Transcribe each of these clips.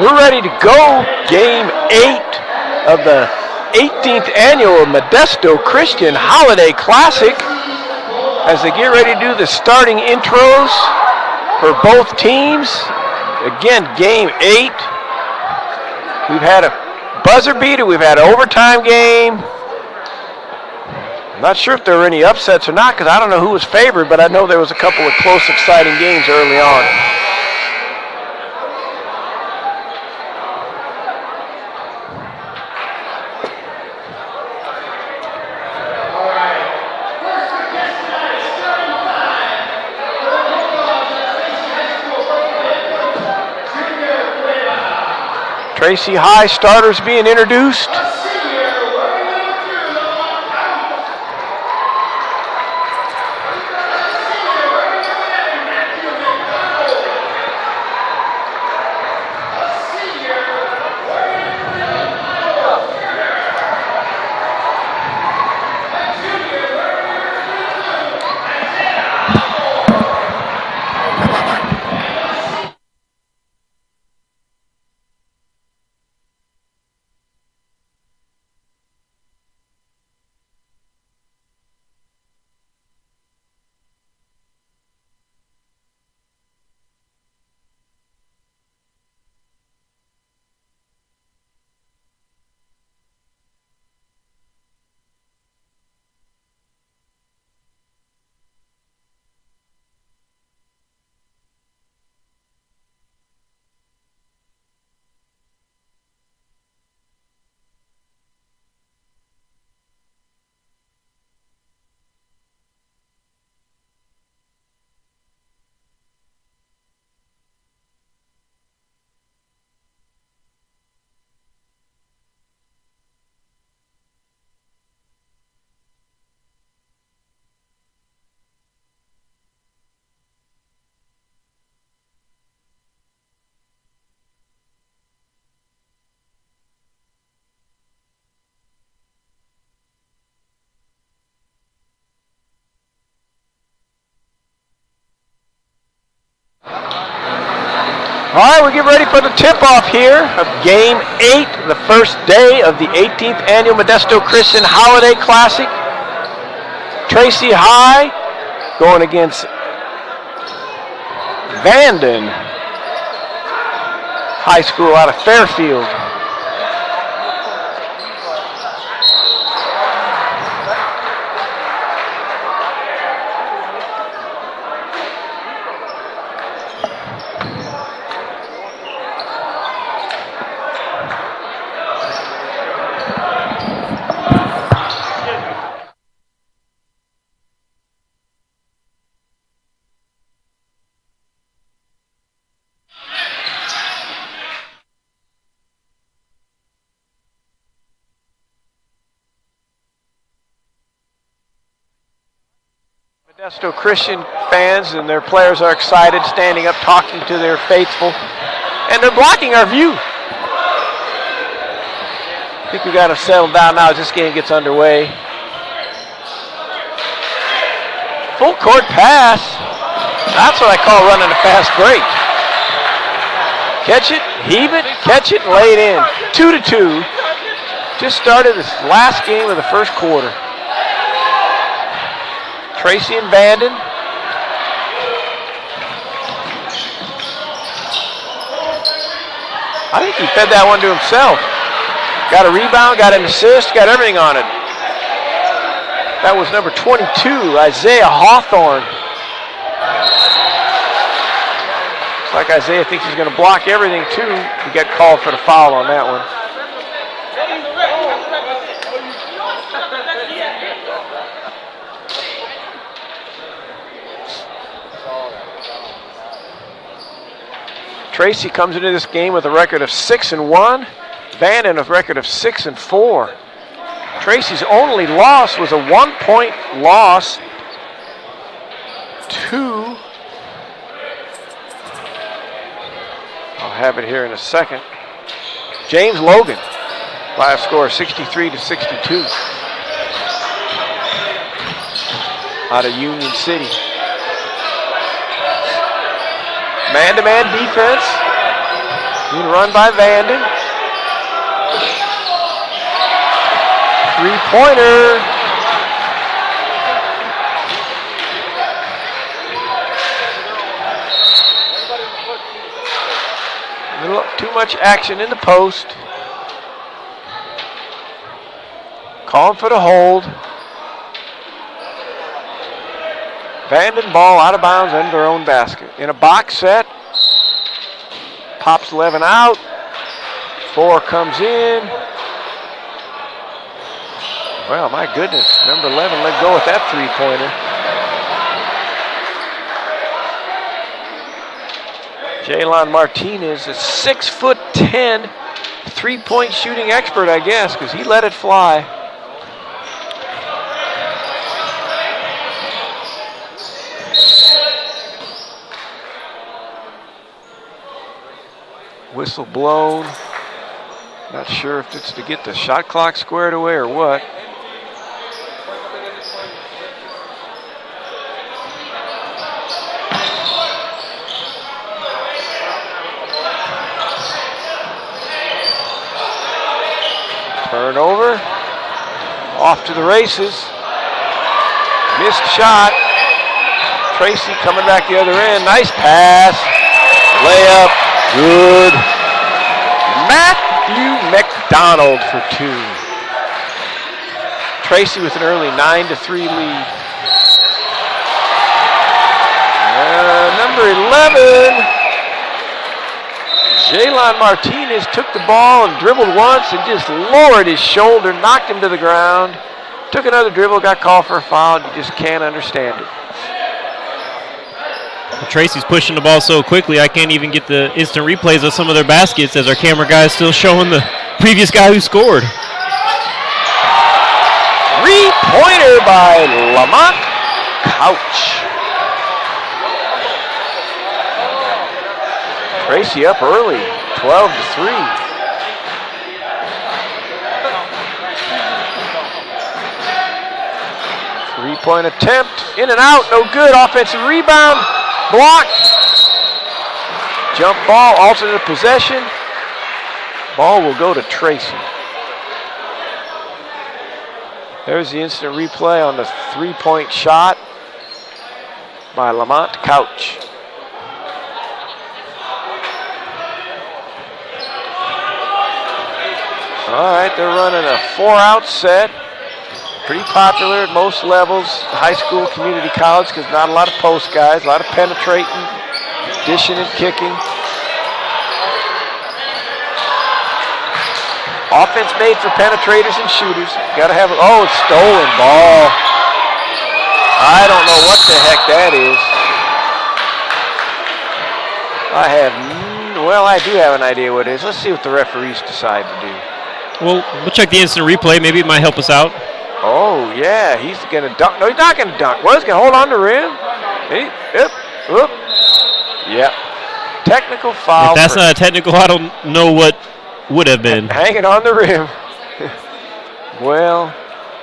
We're ready to go. Game 8 of the 18th annual Modesto Christian Holiday Classic as they get ready to do the starting intros for both teams. Again, game 8. We've had a buzzer beater. We've had an overtime game. I'm not sure if there were any upsets or not because I don't know who was favored, but I know there was a couple of close, exciting games early on. Tracy High starters being introduced. All right, we get ready for the tip-off here of Game 8, the first day of the 18th Annual Modesto Christian Holiday Classic. Tracy High going against Vanden High School out of Fairfield. Modesto Christian fans and their players are excited, standing up, talking to their faithful, and they're blocking our view. I think we got to settle down now as this game gets underway. Full court pass. That's what I call running a fast break. Catch it, heave it, catch it, and lay it in. 2-2. Just started this last game of the first quarter. Tracy and Vanden. I think he fed that one to himself. Got a rebound, got an assist, got everything on it. That was number 22, Isaiah Hawthorne. Looks like Isaiah thinks he's going to block everything too. He got called for the foul on that one. Tracy comes into this game with a record of 6-1. Vanden a record of 6-4. Tracy's only loss was a 1-point loss to, I'll have it here in a second, James Logan by a score of 63-62 out of Union City. Man-to-man defense being run by Vanden. Three-pointer. A little too much action in the post. Calling for the hold. Vanden ball out of bounds under their own basket. In a box set. Pops 11 out. 4 comes in. Well, my goodness. Number 11 let go with that three-pointer. Jaylon Martinez is 6'10", three-point shooting expert, I guess, because he let it fly. Whistle blown. Not sure if it's to get the shot clock squared away or what. Turnover. Off to the races. Missed shot. Tracy coming back the other end. Nice pass. Layup. Good. Matthew McDonald for 2. Tracy with an early 9-3 lead. Number 11, Jaylon Martinez took the ball and dribbled once and just lowered his shoulder, knocked him to the ground. Took another dribble, got called for a foul. You just can't understand it. Tracy's pushing the ball so quickly, I can't even get the instant replays of some of their baskets as our camera guy is still showing the previous guy who scored. Three-pointer by Lamont Couch. Tracy up early, 12-3. Three-point attempt, in and out, no good. Offensive rebound, blocked. Jump ball, alternate possession. Ball will go to Tracy. There's the instant replay on the three-point shot by Lamont Couch. All right, they're running a 4-out set. Pretty popular at most levels, high school, community college, because not a lot of post guys, a lot of penetrating, dishing and kicking. Offense made for penetrators and shooters. Got to have it. Oh, it's stolen ball. I don't know what the heck that is. I do have an idea what it is. Let's see what the referees decide to do. Well, we'll check the instant replay. Maybe it might help us out. Oh, yeah, he's going to dunk. No, he's not going to dunk. Well, he's going to hold on to the rim. Yep. Technical foul. If that's not a technical, I don't know what would have been. Hanging on the rim. Well.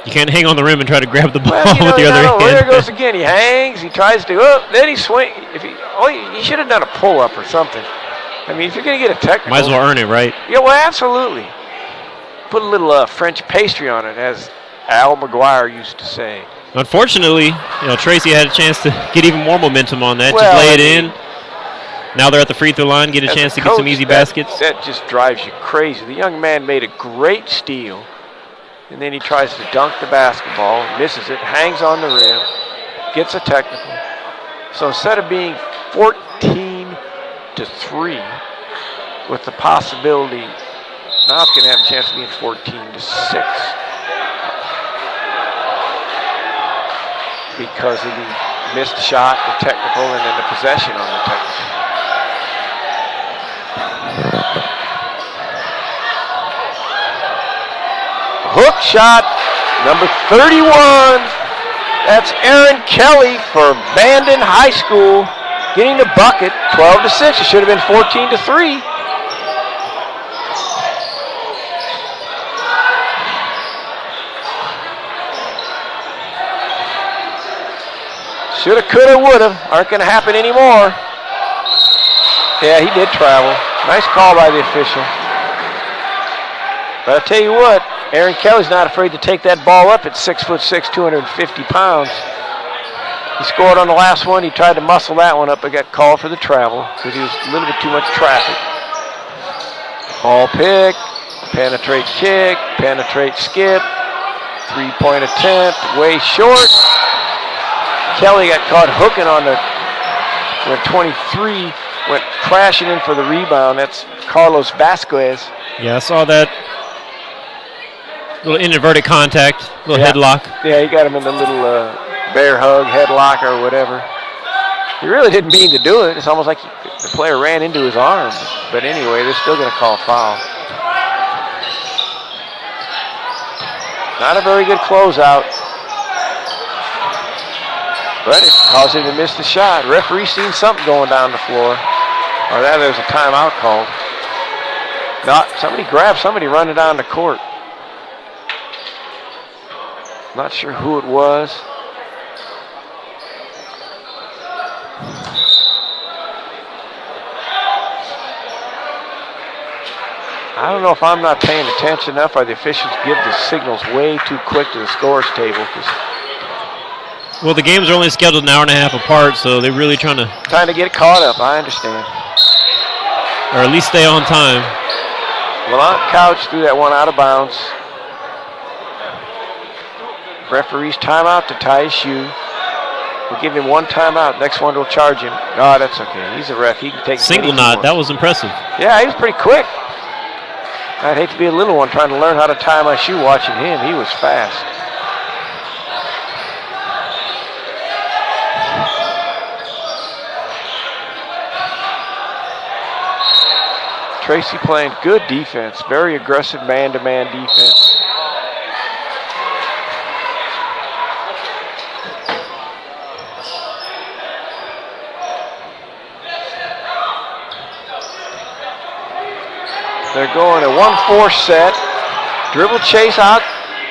You can't hang on the rim and try to grab the ball with the other hand. There it goes again. He hangs. He tries to. Then he swings. He should have done a pull-up or something. I mean, if you're going to get a technical. Might as well earn it, right? Yeah, well, absolutely. Put a little French pastry on it, as Al McGuire used to say. Unfortunately, Tracy had a chance to get even more momentum on that. Just lay it in. Now they're at the free throw line, get a chance to get some easy baskets. That just drives you crazy. The young man made a great steal, and then he tries to dunk the basketball, misses it, hangs on the rim, gets a technical. So instead of being 14-3 with the possibility, now it's going to have a chance of being 14-6 because of the missed shot, the technical, and then the possession on the technical. Hook shot, number 31. That's Aaron Kelly for Vanden High School, getting the bucket, 12-6. It should have been 14-3. Shoulda, coulda, woulda. Aren't going to happen anymore. Yeah, he did travel. Nice call by the official. But I'll tell you what, Aaron Kelly's not afraid to take that ball up at 6'6", 250 pounds. He scored on the last one. He tried to muscle that one up, but got called for the travel because he was a little bit too much traffic. Ball pick, penetrate kick, penetrate skip, three-point attempt, way short. Kelly got caught hooking on the 23, went crashing in for the rebound. That's Carlos Vasquez. Yeah, I saw that. Little inverted contact, little headlock. Yeah, he got him in the little bear hug, headlock, or whatever. He really didn't mean to do it. It's almost like the player ran into his arm. But anyway, they're still going to call foul. Not a very good closeout. But it caused him to miss the shot. Referee seen something going down the floor. Or that there's a timeout called. Somebody grabbed somebody running down the court. Not sure who it was. I don't know if I'm not paying attention enough or the officials give the signals way too quick to the scores table. Well, the games are only scheduled an hour and a half apart, so they're really trying to get caught up, I understand. Or at least stay on time. Lamont Couch threw that one out of bounds. Referee's timeout to tie his shoe. We'll give him one timeout. Next one will charge him. Oh, that's okay. He's a ref. He can take single knot. That was impressive. Yeah, he was pretty quick. I'd hate to be a little one trying to learn how to tie my shoe watching him. He was fast. Tracy playing good defense. Very aggressive man-to-man defense. They're going a 1-4 set. Dribble chase out.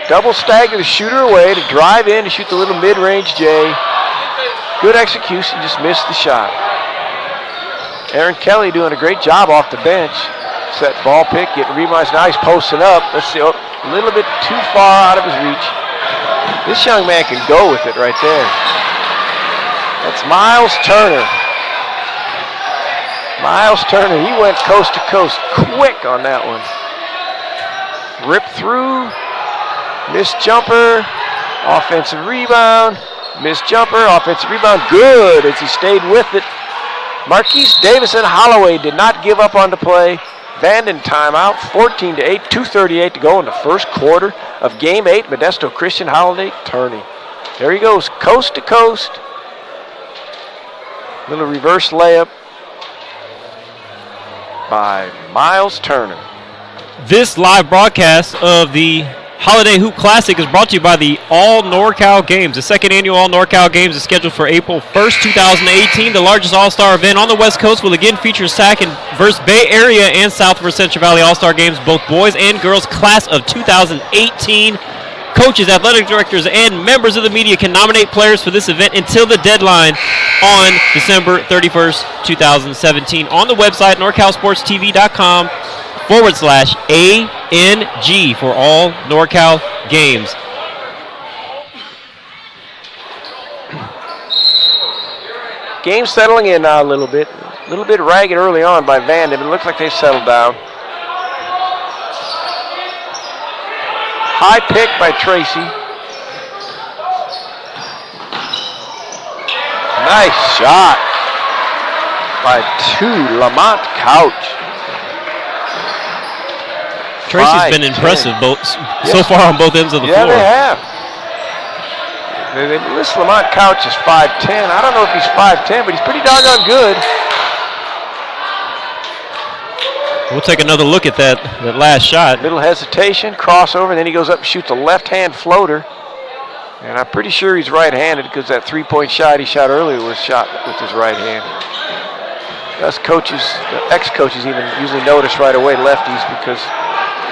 Double stagger the shooter away to drive in to shoot the little mid-range J. Good execution, just missed the shot. Aaron Kelly doing a great job off the bench. Set ball pick, getting rebounds. Now he's posting up. Let's see, a little bit too far out of his reach. This young man can go with it right there. That's Miles Turner. Miles Turner, he went coast to coast quick on that one. Rip through, missed jumper, offensive rebound, missed jumper, offensive rebound, good as he stayed with it. Marquise Davison Holloway did not give up on the play. Vanden timeout, 14-8, 2:38 to go in the first quarter of Game 8, Modesto Christian Holiday tourney. There he goes, coast to coast. Little reverse layup by Miles Turner. This live broadcast of the Holiday Hoop Classic is brought to you by the All NorCal Games. The second annual All NorCal Games is scheduled for April 1st, 2018. The largest All-Star event on the West Coast will again feature SAC versus Bay Area and South versus Central Valley All-Star Games, both boys and girls class of 2018. Coaches, athletic directors, and members of the media can nominate players for this event until the deadline on December 31st, 2017 on the website NorCalSportsTV.com/ANG for all NorCal games. Game settling in now a little bit. A little bit ragged early on by Vanden, but it looks like they've settled down. High pick by Tracy. Nice shot by Lamont Couch. Tracy's been impressive so far on both ends of the floor. Yeah, they have. They list Lamont Couch as 5'10". I don't know if he's 5'10", but he's pretty doggone good. We'll take another look at that last shot. Little hesitation, crossover, and then he goes up and shoots a left-hand floater. And I'm pretty sure he's right-handed because that three-point shot he shot earlier was shot with his right hand. Us coaches, the ex-coaches even usually notice right away lefties because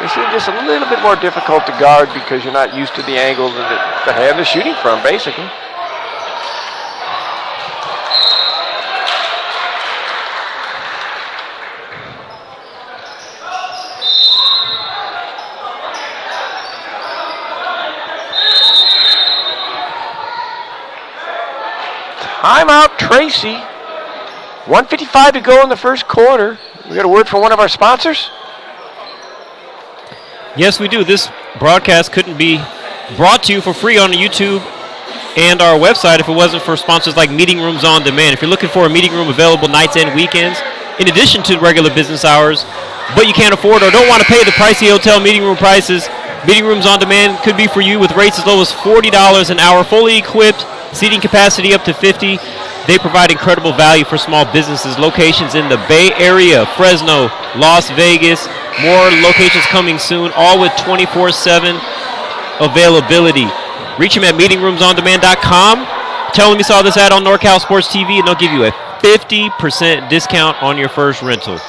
they seem just a little bit more difficult to guard because you're not used to the angle that the hand is shooting from, basically. Timeout, Tracy. 1:55 to go in the first quarter. We got a word from one of our sponsors? Yes, we do. This broadcast couldn't be brought to you for free on YouTube and our website if it wasn't for sponsors like Meeting Rooms On Demand. If you're looking for a meeting room available nights and weekends, in addition to regular business hours, but you can't afford or don't want to pay the pricey hotel meeting room prices, Meeting Rooms On Demand could be for you with rates as low as $40 an hour, fully equipped, seating capacity up to 50. They provide incredible value for small businesses. Locations in the Bay Area, Fresno, Las Vegas, more locations coming soon, all with 24/7 availability. Reach them at meetingroomsondemand.com. Tell them you saw this ad on NorCal Sports TV, and they'll give you a 50% discount on your first rental.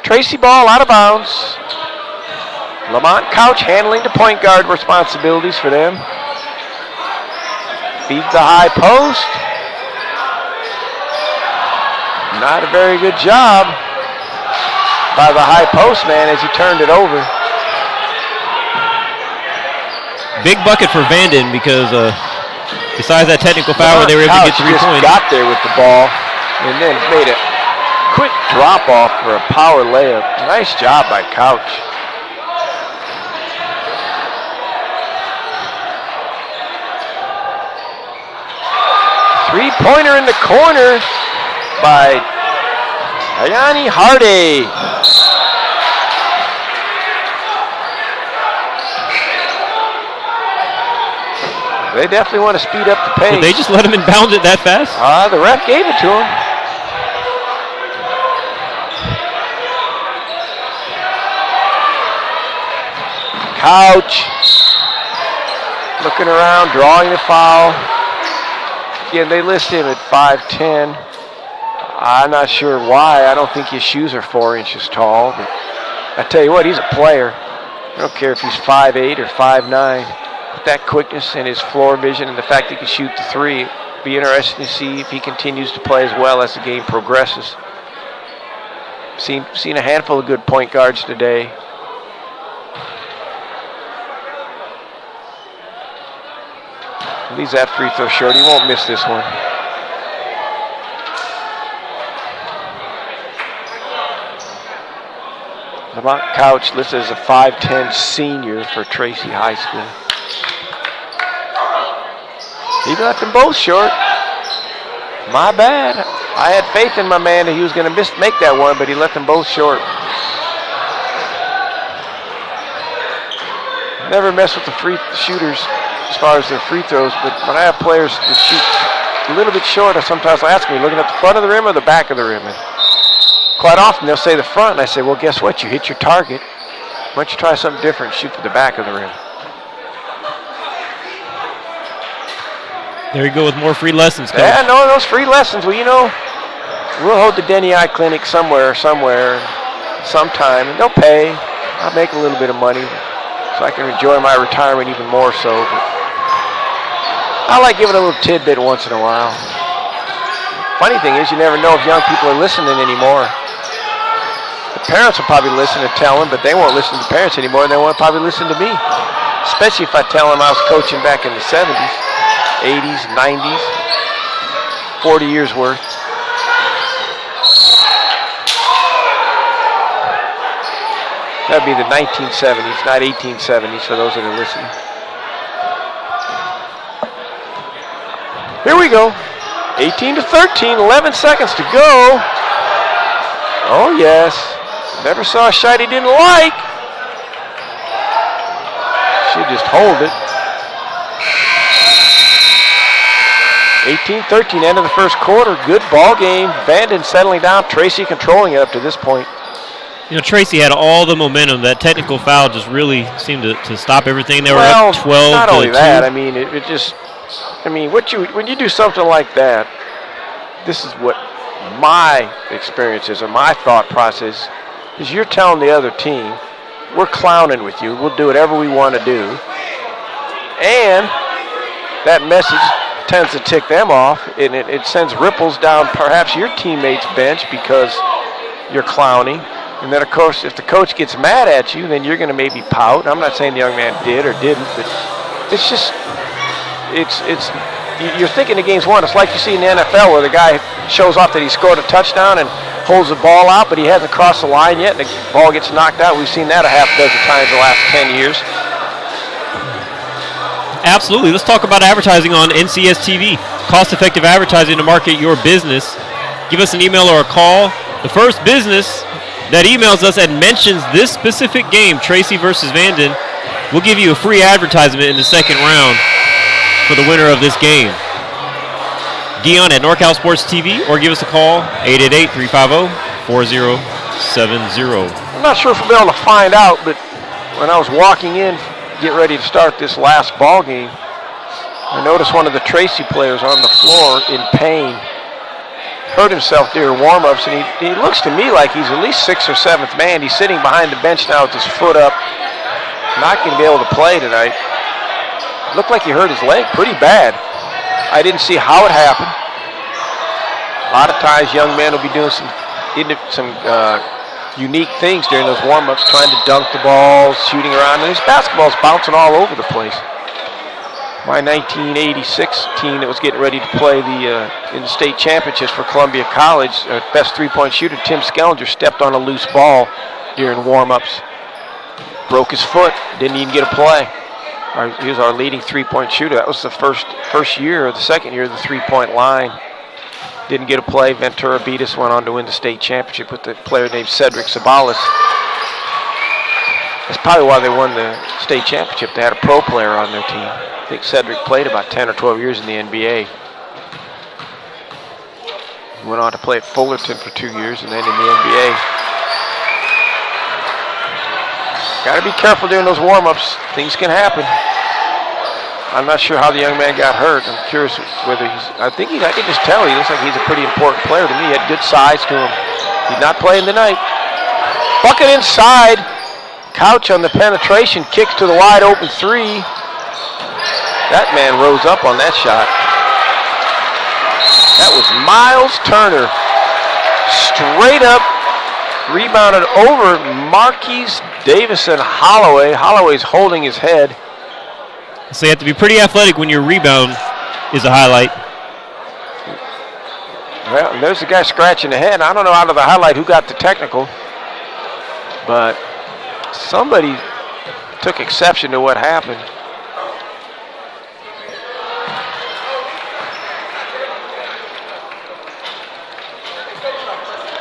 Tracy ball out of bounds. Lamont Couch handling the point guard responsibilities for them. Feeds the high post. Not a very good job by the high post man as he turned it over. Big bucket for Vanden because besides that technical foul, they were able to get 3 points. Got there with the ball and then made a quick drop off for a power layup. Nice job by Couch. Three-pointer in the corner by Ayani Hardy. They definitely want to speed up the pace. Did they just let him inbound it that fast? The ref gave it to him. Couch. Looking around, drawing the foul. Again, they list him at 5'10". I'm not sure why. I don't think his shoes are 4 inches tall. But I tell you what, he's a player. I don't care if he's 5'8" or 5'9". With that quickness and his floor vision and the fact he can shoot the three, Be interesting to see if he continues to play as well as the game progresses. Seen a handful of good point guards today. Leaves that free throw short. He won't miss this one. Lamont Couch listed as a 5'10" senior for Tracy High School. He left them both short. My bad. I had faith in my man that he was going to make that one, but he left them both short. Never mess with the free shooters as far as their free throws, but when I have players that shoot a little bit short, I sometimes ask them, you looking at the front of the rim or the back of the rim? And quite often they'll say the front, and I say, well, guess what? You hit your target. Why don't you try something different and shoot for the back of the rim? There you go with more free lessons, Coach. Yeah, no, those free lessons. Well, you know, we'll hold the Denny Eye Clinic somewhere, sometime, and they'll pay. I'll make a little bit of money so I can enjoy my retirement even more so. But I like giving a little tidbit once in a while. Funny thing is, you never know if young people are listening anymore. The parents will probably listen and tell them, but they won't listen to the parents anymore, and they won't probably listen to me. Especially if I tell them I was coaching back in the 70s. 80s, 90s, 40 years worth. That'd be the 1970s, not 1870s for those that are listening. Here we go. 18-13, 11 seconds to go. Oh yes, never saw a shot he didn't like. Should just hold it. 18-13, end of the first quarter. Good ball game. Vanden settling down. Tracy controlling it up to this point. You know, Tracy had all the momentum. That technical foul just really seemed to stop everything. They were up 12 not to only 2. that. I mean, it just. I mean, when you do something like that, this is what my experience is, or my thought process is. You're telling the other team, we're clowning with you. We'll do whatever we want to do, and that message tends to tick them off, and it sends ripples down perhaps your teammates' bench because you're clowning. And then, of course, if the coach gets mad at you, then you're going to maybe pout. I'm not saying the young man did or didn't, but it's just, you're thinking the game's won. It's like you see in the NFL where the guy shows off that he scored a touchdown and holds the ball out, but he hasn't crossed the line yet, and the ball gets knocked out. We've seen that a half dozen times in the last 10 years. Absolutely. Let's talk about advertising on NCSTV. Cost-effective advertising to market your business. Give us an email or a call. The first business that emails us and mentions this specific game, Tracy versus Vanden, we'll give you a free advertisement in the second round for the winner of this game. Dion at NorCal Sports TV, or give us a call, 888-350-4070. I'm not sure if we'll be able to find out, but when I was walking in, get ready to start this last ball game, I noticed one of the Tracy players on the floor in pain. Hurt himself during warm-ups, and he looks to me like he's at least 6th or 7th man. He's sitting behind the bench now with his foot up. Not going to be able to play tonight. Looked like he hurt his leg pretty bad. I didn't see how it happened. A lot of times young men will be doing some unique things during those warm-ups, trying to dunk the balls, shooting around, and his basketball's bouncing all over the place. My 1986 team that was getting ready to play in the state championships for Columbia College, best three-point shooter, Tim Skellinger, stepped on a loose ball during warm-ups. Broke his foot, didn't even get a play. He was our leading three-point shooter. That was the first year or the second year of the three-point line. Didn't get a play. Ventura beat us, went on to win the state championship with a player named Cedric Sabalas. That's probably why they won the state championship. They had a pro player on their team. I think Cedric played about 10 or 12 years in the NBA. He went on to play at Fullerton for 2 years and then in the NBA. Got to be careful during those warm-ups. Things can happen. I'm not sure how the young man got hurt. I'm curious whether I can just tell he looks like he's a pretty important player to me. He had good size to him. He's not playing tonight. Bucket inside. Couch on the penetration. Kicks to the wide open three. That man rose up on that shot. That was Miles Turner. Straight up, rebounded over Marquise Davison Holloway. Holloway's holding his head. So you have to be pretty athletic when your rebound is a highlight. Well, there's the guy scratching the head. I don't know out of the highlight who got the technical, but somebody took exception to what happened.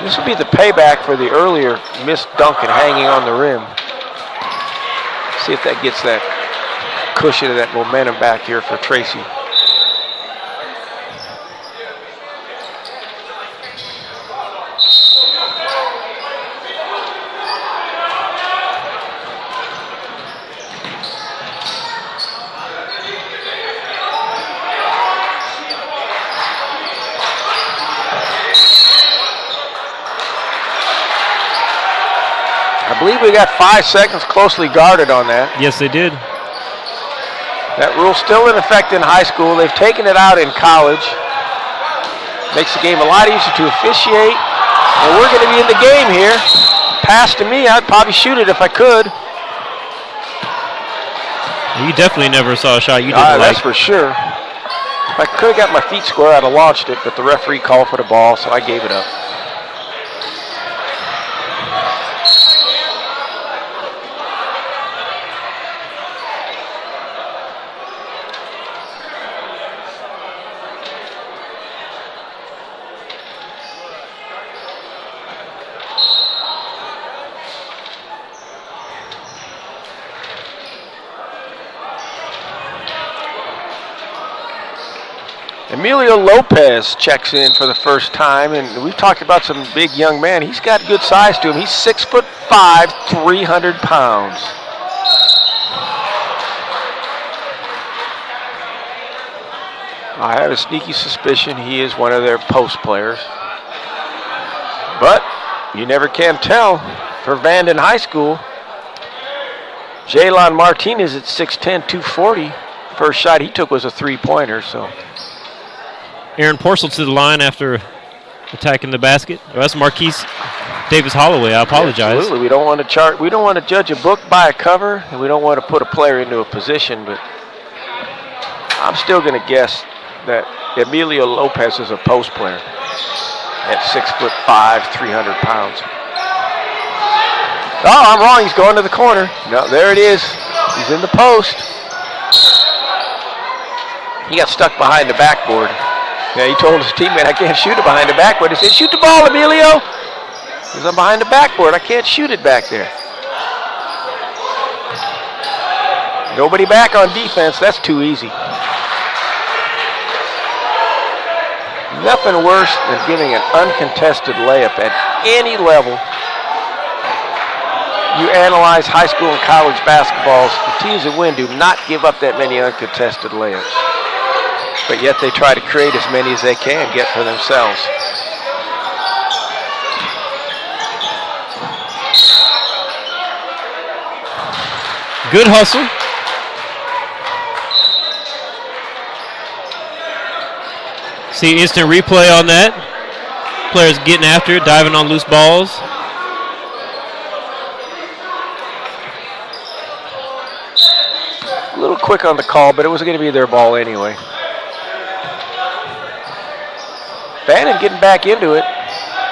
This will be the payback for the earlier missed dunk and hanging on the rim. See if that gets that cushion of that momentum back here for Tracy. I believe we got 5 seconds closely guarded on that. Yes, they did. That rule's still in effect in high school. They've taken it out in college. Makes the game a lot easier to officiate. And we're going to be in the game here. Pass to me, I'd probably shoot it if I could. You definitely never saw a shot you didn't like. That's for sure. If I could have got my feet square, I'd have launched it, but the referee called for the ball, so I gave it up. Emilio Lopez checks in for the first time, and we've talked about some big young man. He's got good size to him. He's 6'5", 300 pounds. I have a sneaky suspicion he is one of their post players. But you never can tell for Vanden High School. Jaylon Martinez at 6'10", 240. First shot he took was a three-pointer, so. Aaron Porcel to the line after attacking the basket. Oh, that's Marquise Davis Holloway. I apologize. Absolutely. We don't want to judge a book by a cover, and we don't want to put a player into a position, but I'm still going to guess that Emilio Lopez is a post player at 6'5", 300 pounds. Oh, I'm wrong. He's going to the corner. No, there it is. He's in the post. He got stuck behind the backboard. Yeah, he told his teammate, I can't shoot it behind the backboard. He said, shoot the ball, Emilio. Because I'm behind the backboard. I can't shoot it back there. Nobody back on defense. That's too easy. Nothing worse than giving an uncontested layup at any level. You analyze high school and college basketballs. The teams that win do not give up that many uncontested layups. But yet they try to create as many as they can get for themselves. Good hustle. See instant replay on that. Players getting after it, diving on loose balls. A little quick on the call, but it was going to be their ball anyway. Vanden getting back into it.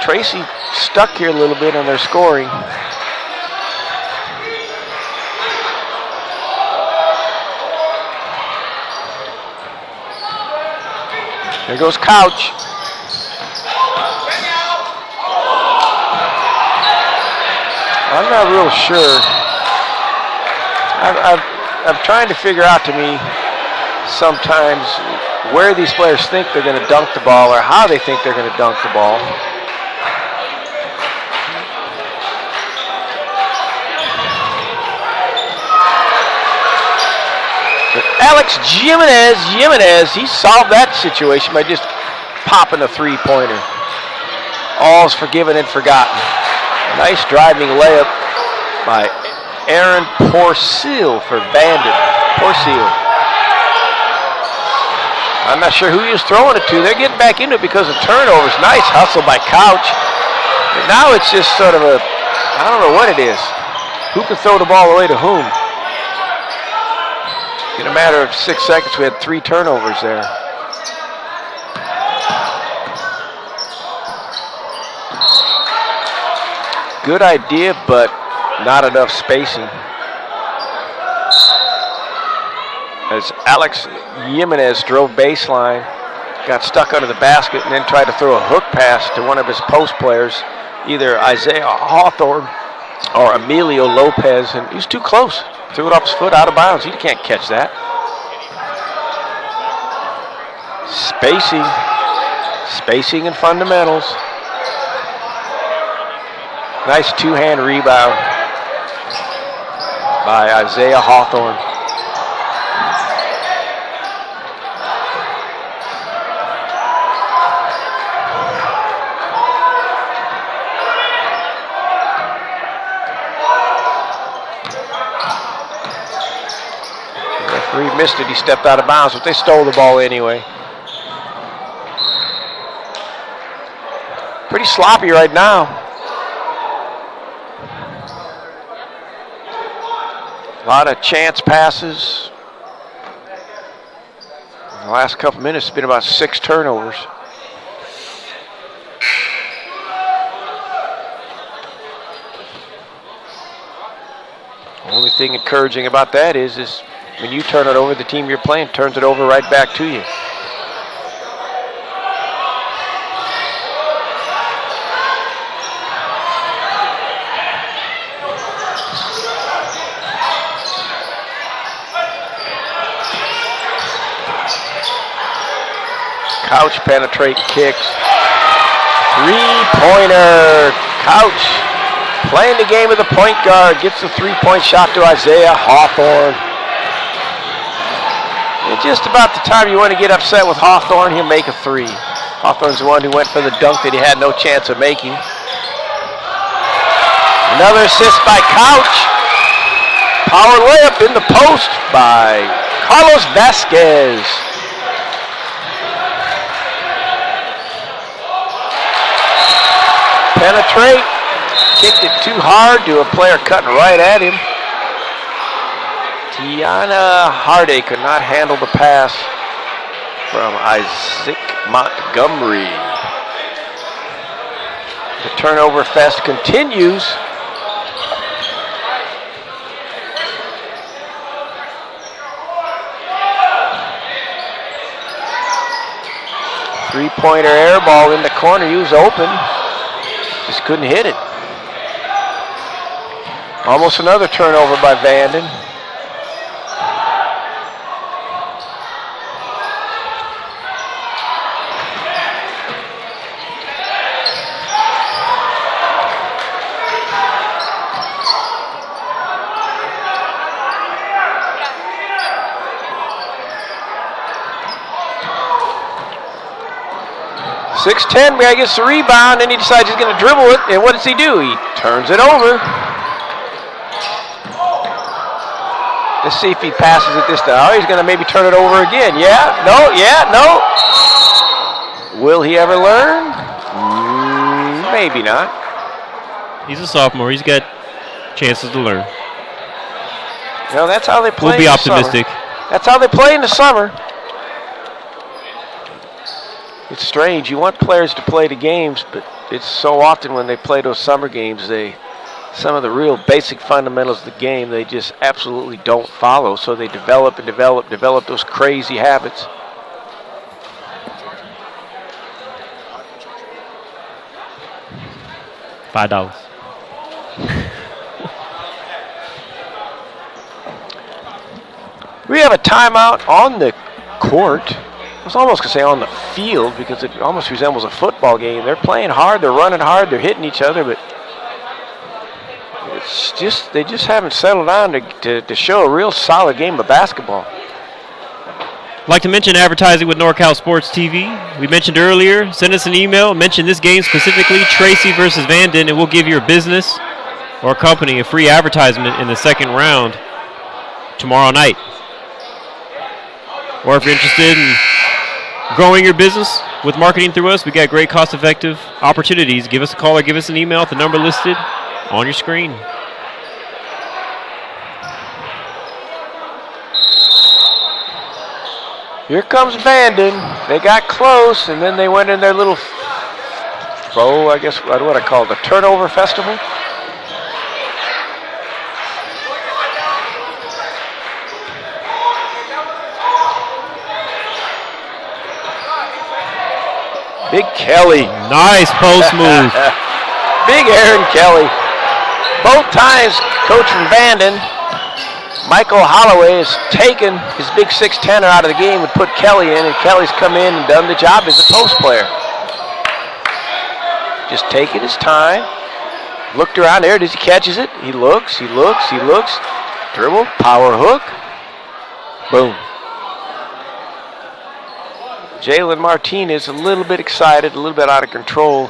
Tracy stuck here a little bit on their scoring. There goes Couch. I'm not real sure. I'm trying to figure out to me sometimes where these players think they're going to dunk the ball or how they think they're going to dunk the ball. But Alex Jimenez, he solved that situation by just popping a three-pointer. All's forgiven and forgotten. Nice driving layup by Aaron Porcel for Vanden. Porcel. I'm not sure who he was throwing it to. They're getting back into it because of turnovers. Nice hustle by Couch. But now it's just sort of I don't know what it is. Who can throw the ball away to whom? In a matter of 6 seconds, we had 3 turnovers there. Good idea, but not enough spacing. As Alex Jimenez drove baseline, got stuck under the basket, and then tried to throw a hook pass to one of his post players, either Isaiah Hawthorne or Emilio Lopez, and he was too close. Threw it off his foot, out of bounds. He can't catch that. Spacing and fundamentals. Nice two-hand rebound by Isaiah Hawthorne. The referee missed it. He stepped out of bounds, but they stole the ball anyway. Pretty sloppy right now. A lot of chance passes. In the last couple minutes, it's been about 6 turnovers. The only thing encouraging about that is when you turn it over, the team you're playing turns it over right back to you. Couch penetrating kicks. Three-pointer. Couch playing the game of the point guard. Gets the three-point shot to Isaiah Hawthorne. And just about the time you want to get upset with Hawthorne, he'll make a three. Hawthorne's the one who went for the dunk that he had no chance of making. Another assist by Couch. Power layup in the post by Carlos Vasquez. Penetrate, kicked it too hard to a player cutting right at him. Tiana Hardy could not handle the pass from Isaac Montgomery. The turnover fest continues. Three-pointer air ball in the corner. He was open. Just couldn't hit it. Almost another turnover by Vanden. .610, guy gets the rebound, and he decides he's going to dribble it, and what does he do? He turns it over. Let's see if he passes it this time. Oh, he's going to maybe turn it over again. Yeah, no. Will he ever learn? Maybe not. He's a sophomore. He's got chances to learn. No, that's how they play. We'll be optimistic. That's how they play in the summer. It's strange. You want players to play the games, but it's so often when they play those summer games, some of the real basic fundamentals of the game, they just absolutely don't follow. So they develop those crazy habits. $5. We have a timeout on the court. I was almost going to say on the field because it almost resembles a football game. They're playing hard, they're running hard, they're hitting each other, but it's just they just haven't settled down to show a real solid game of basketball. I'd like to mention advertising with NorCal Sports TV. We mentioned earlier, send us an email, mention this game specifically, Tracy versus Vanden, and we'll give your business or company a free advertisement in the second round tomorrow night. Or if you're interested in growing your business with marketing through us, we got great cost-effective opportunities. Give us a call or give us an email at the number listed on your screen. Here comes Vanden. They got close, and then they went in their little, I guess, what I call the turnover festival. Big Kelly. Nice post move. Big Aaron Kelly. Both times, coach from Vanden, Michael Holloway, has taken his big 6'10" out of the game and put Kelly in, and Kelly's come in and done the job as a post player. Just taking his time. Looked around there. He catches it. He looks. Dribble. Power hook. Boom. Jalen Martinez a little bit excited, a little bit out of control.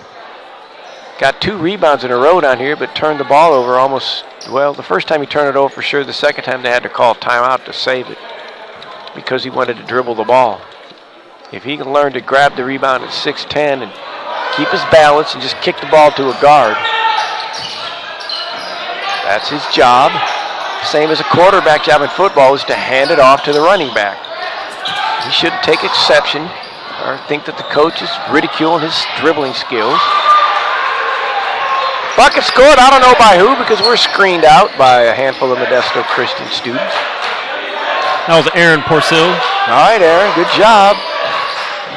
Got 2 rebounds in a row down here, but turned the ball over almost, well, the first time he turned it over for sure. The second time they had to call timeout to save it because he wanted to dribble the ball. If he can learn to grab the rebound at 6'10" and keep his balance and just kick the ball to a guard, that's his job. Same as a quarterback job in football is to hand it off to the running back. He shouldn't take exception or think that the coach is ridiculing his dribbling skills. Bucket scored, I don't know by who, because we're screened out by a handful of Modesto Christian students. That was Aaron Porcil. All right, Aaron, good job.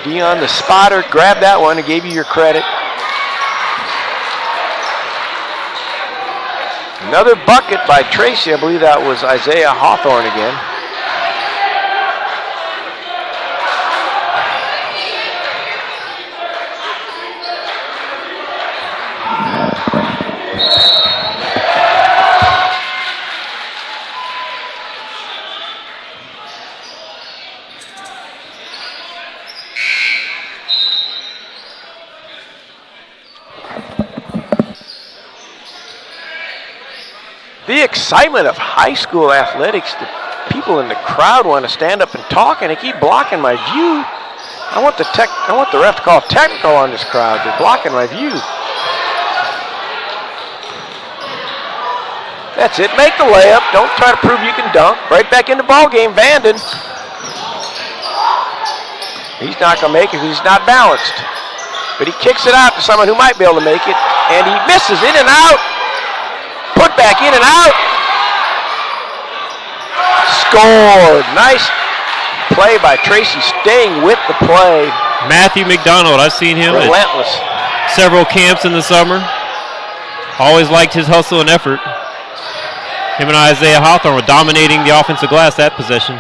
Dion, the spotter, grabbed that one and gave you your credit. Another bucket by Tracy. I believe that was Isaiah Hawthorne again. The excitement of high school athletics, the people in the crowd want to stand up and talk, and they keep blocking my view. I want the ref to call technical on this crowd. They're blocking my view. That's it. Make the layup. Don't try to prove you can dunk. Right back in the ball game, Vanden. He's not going to make it because he's not balanced. But he kicks it out to someone who might be able to make it, and he misses in and out. Put back in and out. Scored. Nice play by Tracy, staying with the play. Matthew McDonald, I've seen him relentless at several camps in the summer. Always liked his hustle and effort. Him and Isaiah Hawthorne were dominating the offensive glass that possession.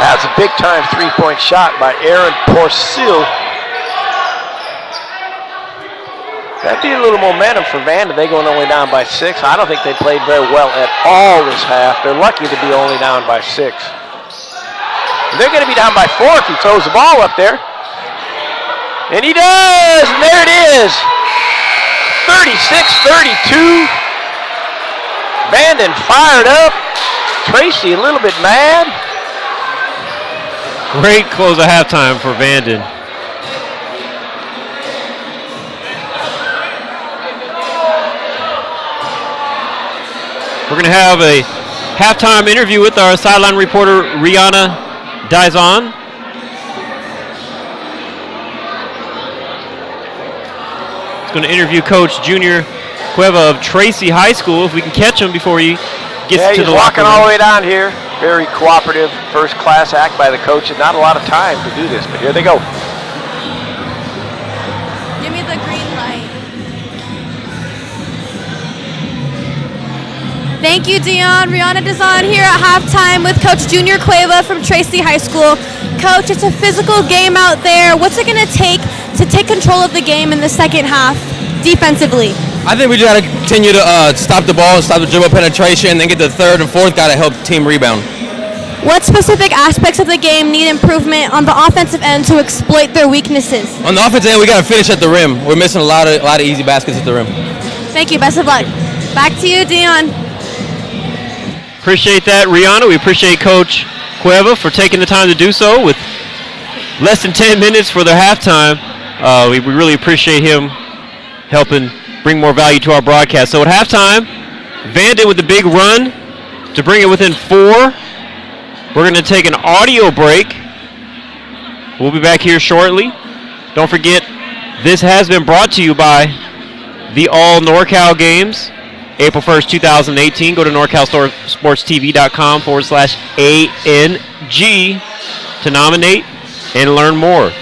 That's a big-time three-point shot by Aaron Porcil. That'd be a little momentum for Vanden. They going only down by 6. I don't think they played very well at all this half. They're lucky to be only down by 6. They're going to be down by 4 if he throws the ball up there. And he does! And there it is! 36-32. Vanden fired up. Tracy a little bit mad. Great close of halftime for Vanden. We're going to have a halftime interview with our sideline reporter, Rihanna Dizon. It's going to interview Coach Junior Cueva of Tracy High School, if we can catch him before he gets to the locker room. He's walking all the way down here. Very cooperative, first-class act by the coach, and not a lot of time to do this, but here they go. Give me the green light. Thank you, Dion. Rihanna Dizon here at halftime with Coach Junior Cueva from Tracy High School. Coach, it's a physical game out there. What's it going to take control of the game in the second half defensively? I think we just got to continue to stop the ball, stop the dribble penetration, and then get the third and fourth guy to help team rebound. What specific aspects of the game need improvement on the offensive end to exploit their weaknesses? On the offensive end, we got to finish at the rim. We're missing a lot of easy baskets at the rim. Thank you. Best of luck. Back to you, Dion. Appreciate that, Rihanna. We appreciate Coach Cueva for taking the time to do so with less than 10 minutes for their halftime. We really appreciate him helping bring more value to our broadcast. So at halftime, Vanden with the big run to bring it within 4. We're going to take an audio break. We'll be back here shortly. Don't forget, this has been brought to you by the All NorCal Games, April 1st, 2018. Go to NorCalSportsTV.com/ANG to nominate and learn more.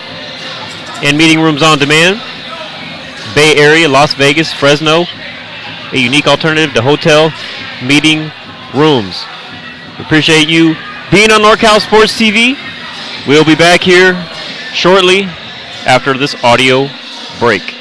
And meeting rooms on demand. Bay Area, Las Vegas, Fresno, a unique alternative to hotel meeting rooms. We appreciate you being on NorCal Sports TV. We'll be back here shortly after this audio break.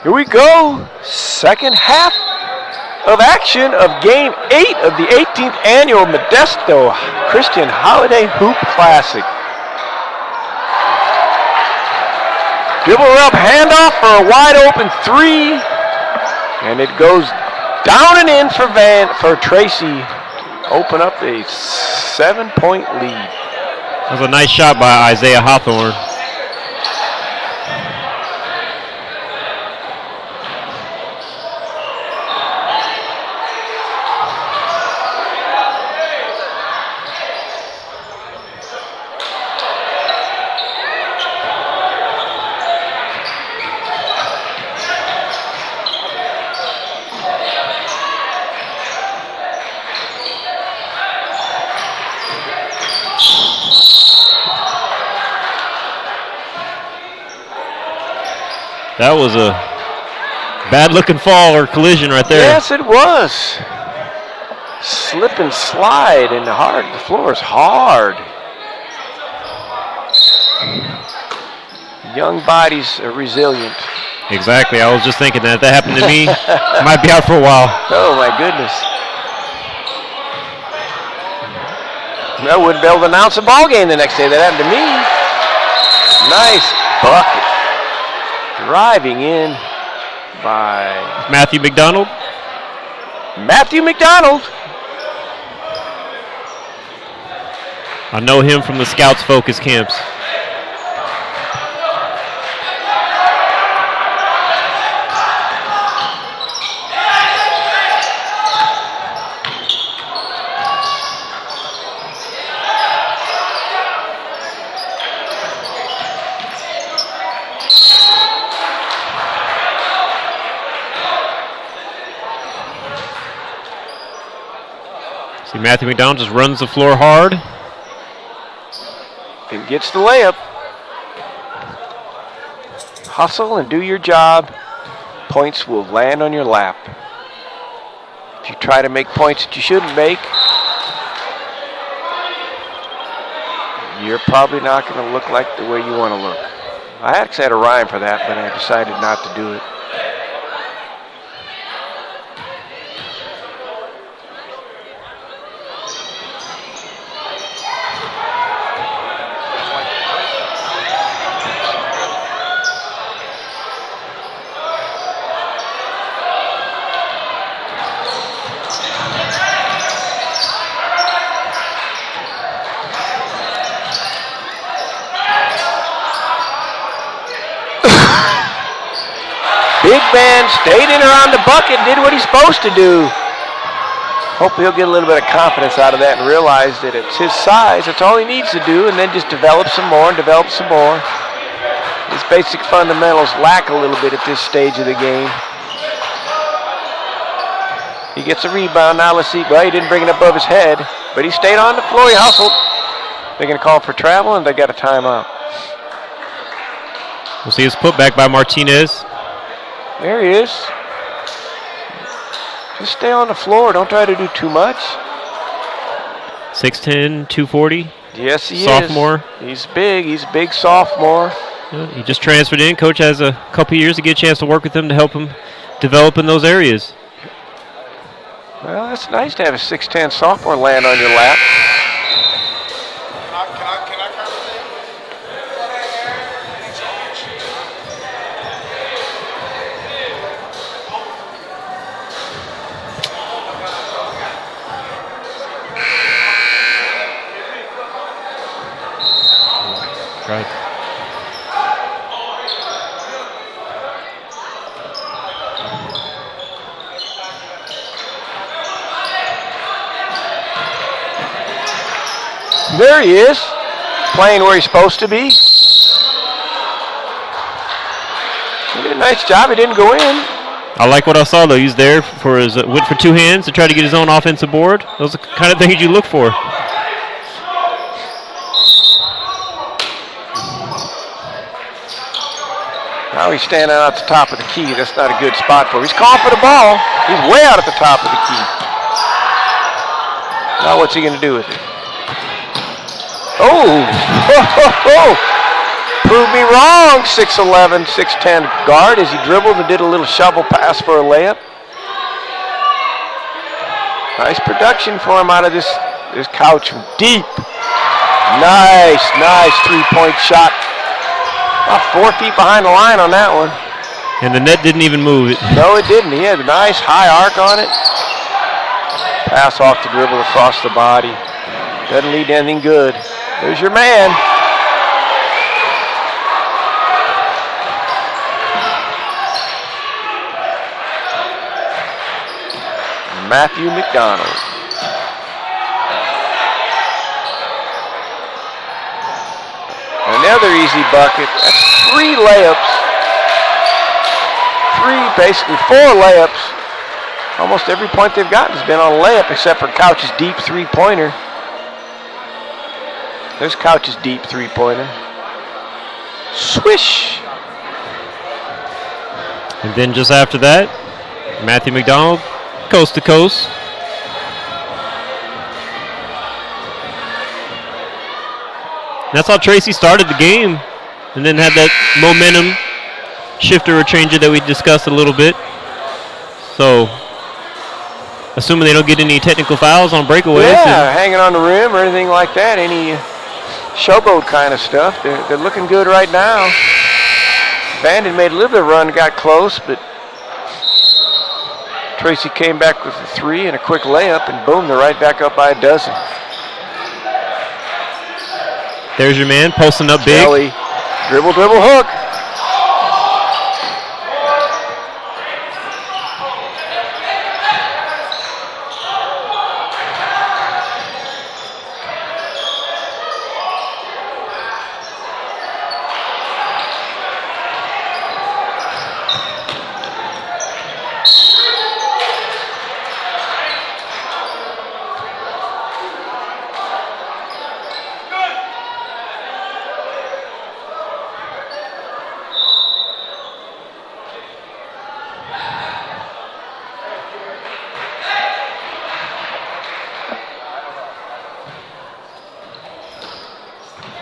Here we go. Second half of action of Game 8 of the 18th Annual Modesto Christian Holiday Hoop Classic. Dribble up, handoff for a wide open three. And it goes down and in for Tracy. Open up a 7-point lead. That was a nice shot by Isaiah Hawthorne. That was a bad-looking fall or collision right there. Yes, it was. Slip and slide and hard. The floor is hard. Young bodies are resilient. Exactly. I was just thinking that. If that happened to me, I might be out for a while. Oh, my goodness. I wouldn't be able to announce a ball game the next day. That happened to me. Nice bucket. Driving in by Matthew McDonald. Matthew McDonald. I know him from the Scouts Focus camps. See, Matthew McDonald just runs the floor hard. And gets the layup. Hustle and do your job. Points will land on your lap. If you try to make points that you shouldn't make, you're probably not going to look like the way you want to look. I actually had a rhyme for that, but I decided not to do it. Big man stayed in around the bucket, did what he's supposed to do. Hope he'll get a little bit of confidence out of that and realize that it's his size. That's all he needs to do, and then just develop some more and develop some more. His basic fundamentals lack a little bit at this stage of the game. He gets a rebound. Now let's see. Well, he didn't bring it above his head, but he stayed on the floor. He hustled. They're going to call for travel, and they got a timeout. We'll see his putback by Martinez. There he is. Just stay on the floor. Don't try to do too much. 6'10", 240. Yes, he Sophomore. He's big. He's a big sophomore. Yeah, he just transferred in. Coach has a couple years to get a chance to work with him to help him develop in those areas. Well, that's nice to have a 6'10" sophomore land on your lap. Right. There he is, playing where he's supposed to be. He did a nice job. He didn't go in. I like what I saw, though. He's there for his went for two hands to try to get his own offensive board. Those are the kind of things you look for. Now he's standing out at the top of the key. That's not a good spot for him. He's calling for the ball. He's way out at the top of the key. Now what's he going to do with it? Oh! Prove me wrong, 6'11", 6'10" guard as he dribbled and did a little shovel pass for a layup. Nice production for him out of this couch from deep. Nice three-point shot. About 4 feet behind the line on that one. And the net didn't even move it. No, it didn't. He had a nice high arc on it. Pass off the dribble across the body. Doesn't lead to anything good. There's your man. Matthew McDonald. Another easy bucket. That's 3 layups. Basically 4 layups. Almost every point they've gotten has been on a layup except for Couch's deep three-pointer. There's Couch's deep three-pointer. Swish! And then just after that, Matthew McDonald, coast to coast. That's how Tracy started the game, and then had that momentum shifter or changer that we discussed a little bit. So, assuming they don't get any technical fouls on breakaways. Yeah, hanging on the rim or anything like that, any showboat kind of stuff. They're looking good right now. Vanden made a little bit of a run, got close, but Tracy came back with a 3 and a quick layup, and boom, they're right back up by a dozen. There's your man, posting up big. Kelly, dribble, hook.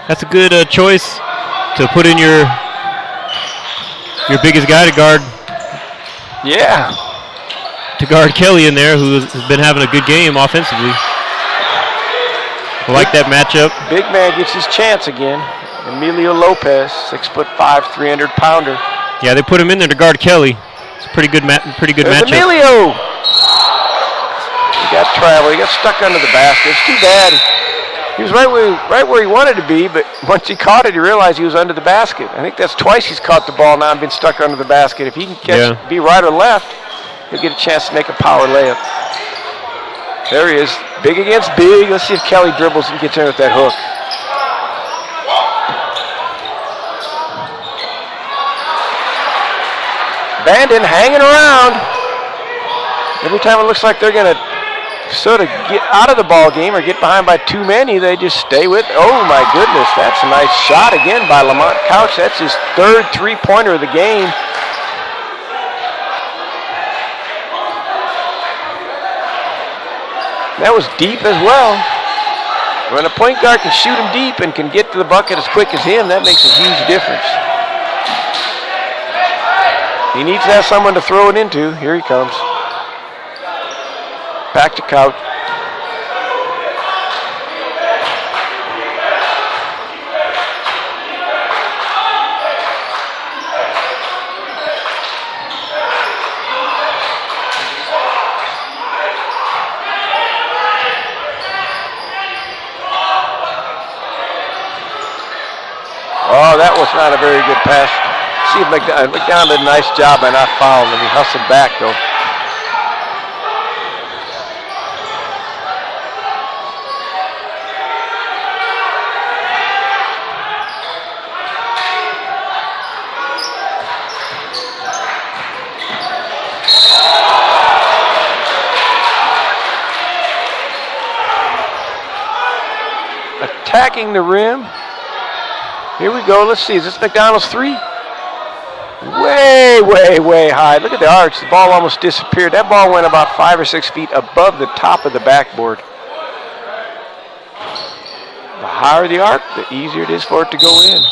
That's a good choice to put in your biggest guy to guard. Yeah. To guard Kelly in there, who has been having a good game offensively. I like that matchup. Big man gets his chance again. Emilio Lopez, 6'5", 300-pounder. Yeah, they put him in there to guard Kelly. It's a pretty good matchup. Emilio. He got travel. He got stuck under the basket. It's too bad. He was right where he wanted to be, but once he caught it, he realized he was under the basket. I think that's twice he's caught the ball now and been stuck under the basket. If he can be right or left, he'll get a chance to make a power layup. There he is, big against big. Let's see if Kelly dribbles and gets in with that hook. Vanden hanging around. Every time it looks like they're going to sort of get out of the ball game or get behind by too many, they just stay with. Oh my goodness, that's a nice shot again by Lamont Couch. That's his 3rd three-pointer of the game. That was deep as well. When a point guard can shoot him deep and can get to the bucket as quick as him, that makes a huge difference. He needs to have someone to throw it into. Here he comes. Back to Couch. Oh, that was not a very good pass. See if McDonald did a nice job by not fouling him. He hustled back, though. Attacking the rim. Here we go. Let's see. Is this McDonald's 3? Way high. Look at the arch. The ball almost disappeared. That ball went about 5 or 6 feet above the top of the backboard. The higher the arc, the easier it is for it to go in.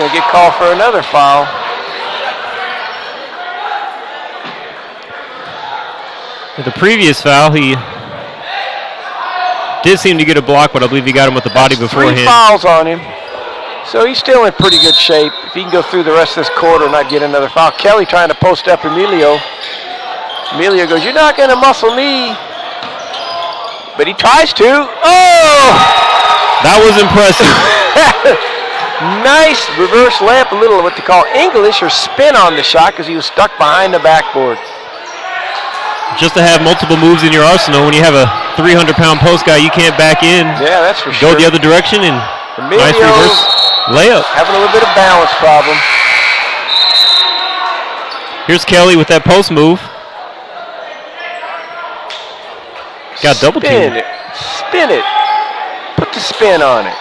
Going to get called for another foul. With the previous foul, he did seem to get a block, but I believe he got him with the body beforehand. 3 fouls on him. So he's still in pretty good shape. If he can go through the rest of this quarter and not get another foul. Kelly trying to post up Emilio. Emilio goes, "You're not going to muscle me." But he tries to. Oh! That was impressive. Nice reverse layup, a little what they call English or spin on the shot because he was stuck behind the backboard. Just to have multiple moves in your arsenal when you have a 300-pound post guy you can't back in. Yeah, that's for sure. Go the other direction and Emilio nice reverse layup. Having a little bit of balance problem. Here's Kelly with that post move. Got double teamed. Spin it. Spin it. Put the spin on it.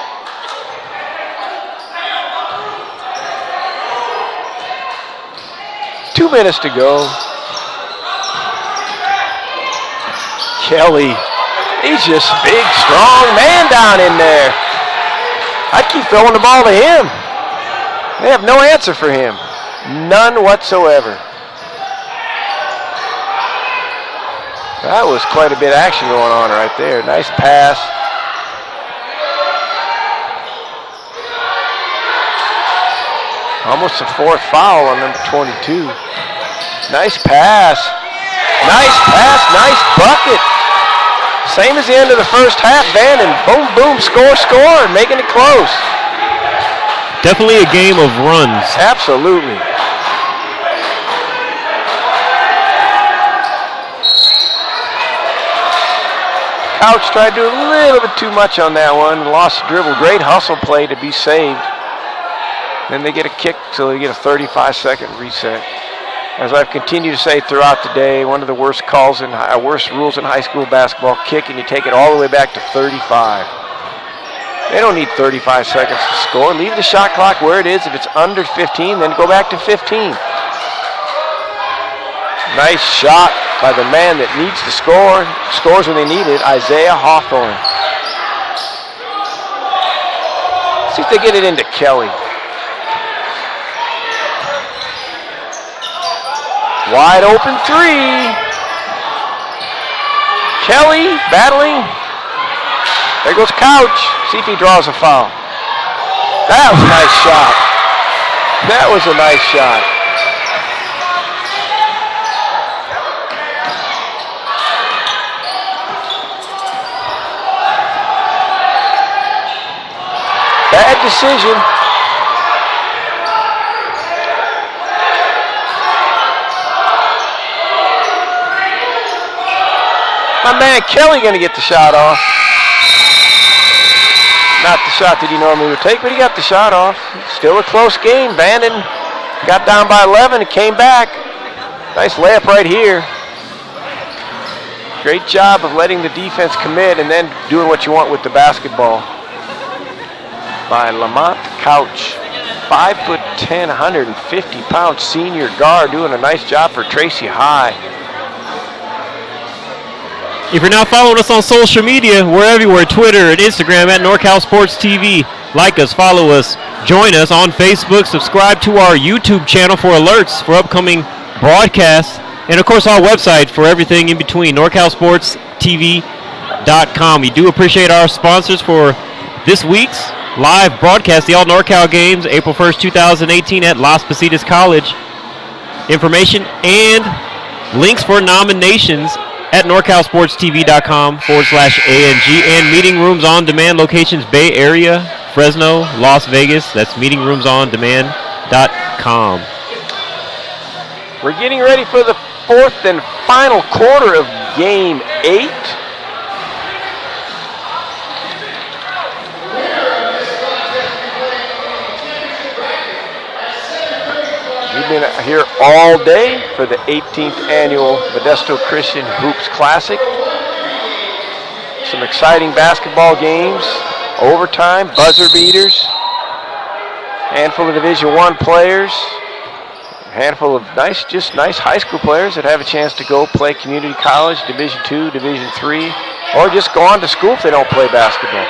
Two minutes to go. Kelly, he's just big, strong man down in there. I'd keep throwing the ball to him. They have no answer for him. None whatsoever. That was quite a bit of action going on right there. Nice pass. Almost a 4th foul on number 22. Nice pass. Nice pass, nice bucket. Same as the end of the first half, Vanden. Boom, boom, score, score, making it close. Definitely a game of runs. Absolutely. Couch tried to do a little bit too much on that one. Lost the dribble. Great hustle play to be saved. Then they get a kick, so they get a 35-second reset. As I've continued to say throughout the day, one of the worst calls in worst rules in high school basketball, kick, and you take it all the way back to 35. They don't need 35 seconds to score. Leave the shot clock where it is. If it's under 15, then go back to 15. Nice shot by the man that needs to score. Scores when they need it, Isaiah Hawthorne. See if they get it into Kelly. Wide open 3. Kelly battling. There goes Couch. See if he draws a foul. That was a nice shot. That was a nice shot. Bad decision. My man Kelly going to get the shot off. Not the shot that he normally would take, but he got the shot off. Still a close game. Vanden got down by 11 and came back. Nice layup right here. Great job of letting the defense commit and then doing what you want with the basketball. By Lamont Couch. 5'10", 150-pound senior guard doing a nice job for Tracy High. If you're not following us on social media, we're everywhere. Twitter and Instagram at NorCal Sports TV. Like us, follow us, join us on Facebook. Subscribe to our YouTube channel for alerts for upcoming broadcasts. And, of course, our website for everything in between, NorCalSportsTV.com. We do appreciate our sponsors for this week's live broadcast, the All-NorCal Games, April 1st, 2018 at Las Positas College. Information and links for nominations at NorCalSportsTV.com/ANG and meeting rooms on demand locations, Bay Area, Fresno, Las Vegas. That's meetingroomsondemand.com. We're getting ready for the 4th and final quarter of Game 8. We've been here all day for the 18th annual Modesto Christian Hoops Classic. Some exciting basketball games, overtime, buzzer beaters, handful of Division I players, a handful of nice high school players that have a chance to go play community college, Division II, Division III, or just go on to school if they don't play basketball.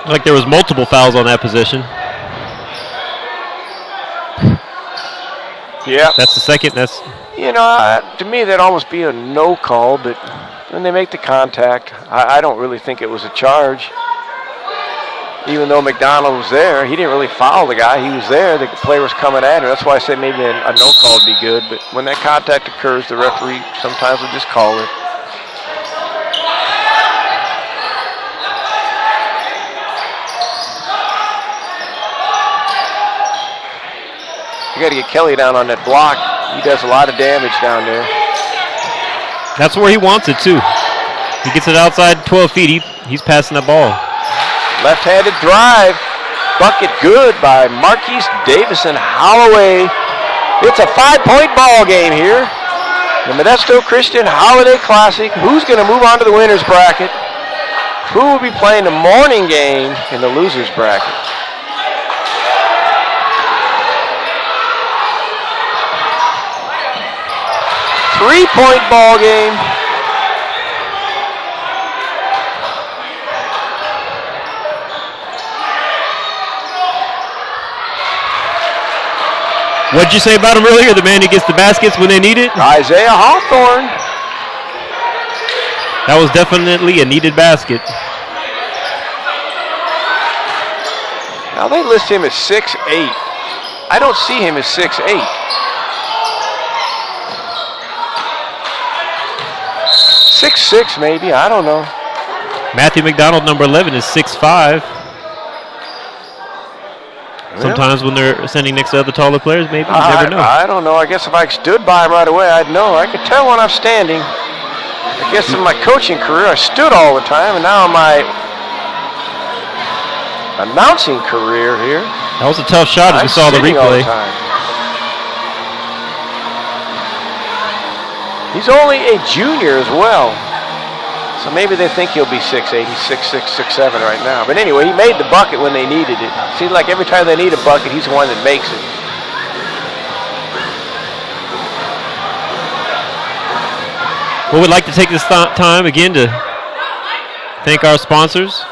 Like there was multiple fouls on that position. Yeah. That's the second. That's to me that'd almost be a no call, but when they make the contact, I don't really think it was a charge. Even though McDonald was there, he didn't really foul the guy. He was there. The player was coming at him. That's why I said maybe a no call would be good. But when that contact occurs, the referee sometimes will just call it. You got to get Kelly down on that block. He does a lot of damage down there. That's where he wants it too. He gets it outside 12 feet. He's passing the ball. Left-handed drive. Bucket good by Marquise Davison Holloway. It's a 5-point ball game here. The Modesto Christian Holiday Classic. Who's going to move on to the winner's bracket? Who will be playing the morning game in the loser's bracket? Three-point ball game. What'd you say about him earlier? The man who gets the baskets when they need it? Isaiah Hawthorne. That was definitely a needed basket. Now they list him as 6'8". I don't see him as 6'8". 6'6" maybe, I don't know. Matthew McDonald, number 11, is 6'5". Sometimes when they're standing next to other taller players, maybe, you never know. I don't know. I guess if I stood by him right away, I'd know. I could tell when I'm standing. I guess in my coaching career, I stood all the time, and now in my announcing career here, that was a tough shot as we saw the replay. He's only a junior as well. So maybe they think he'll be 6'8". He's 6'6", 6'7" right now. But anyway, he made the bucket when they needed it. Seems like every time they need a bucket, he's the one that makes it. Well, we'd like to take this time again to thank our sponsors.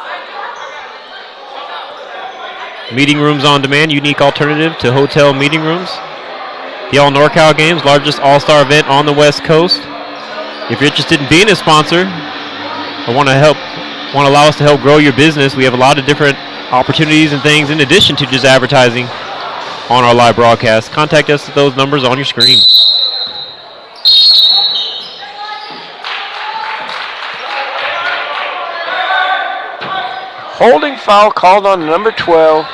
Meeting Rooms on Demand, unique alternative to hotel meeting rooms. The All NorCal Games, largest all-star event on the West Coast. If you're interested in being a sponsor or want to allow us to help grow your business, we have a lot of different opportunities and things in addition to just advertising on our live broadcast. Contact us at those numbers on your screen. Holding foul called on number 12.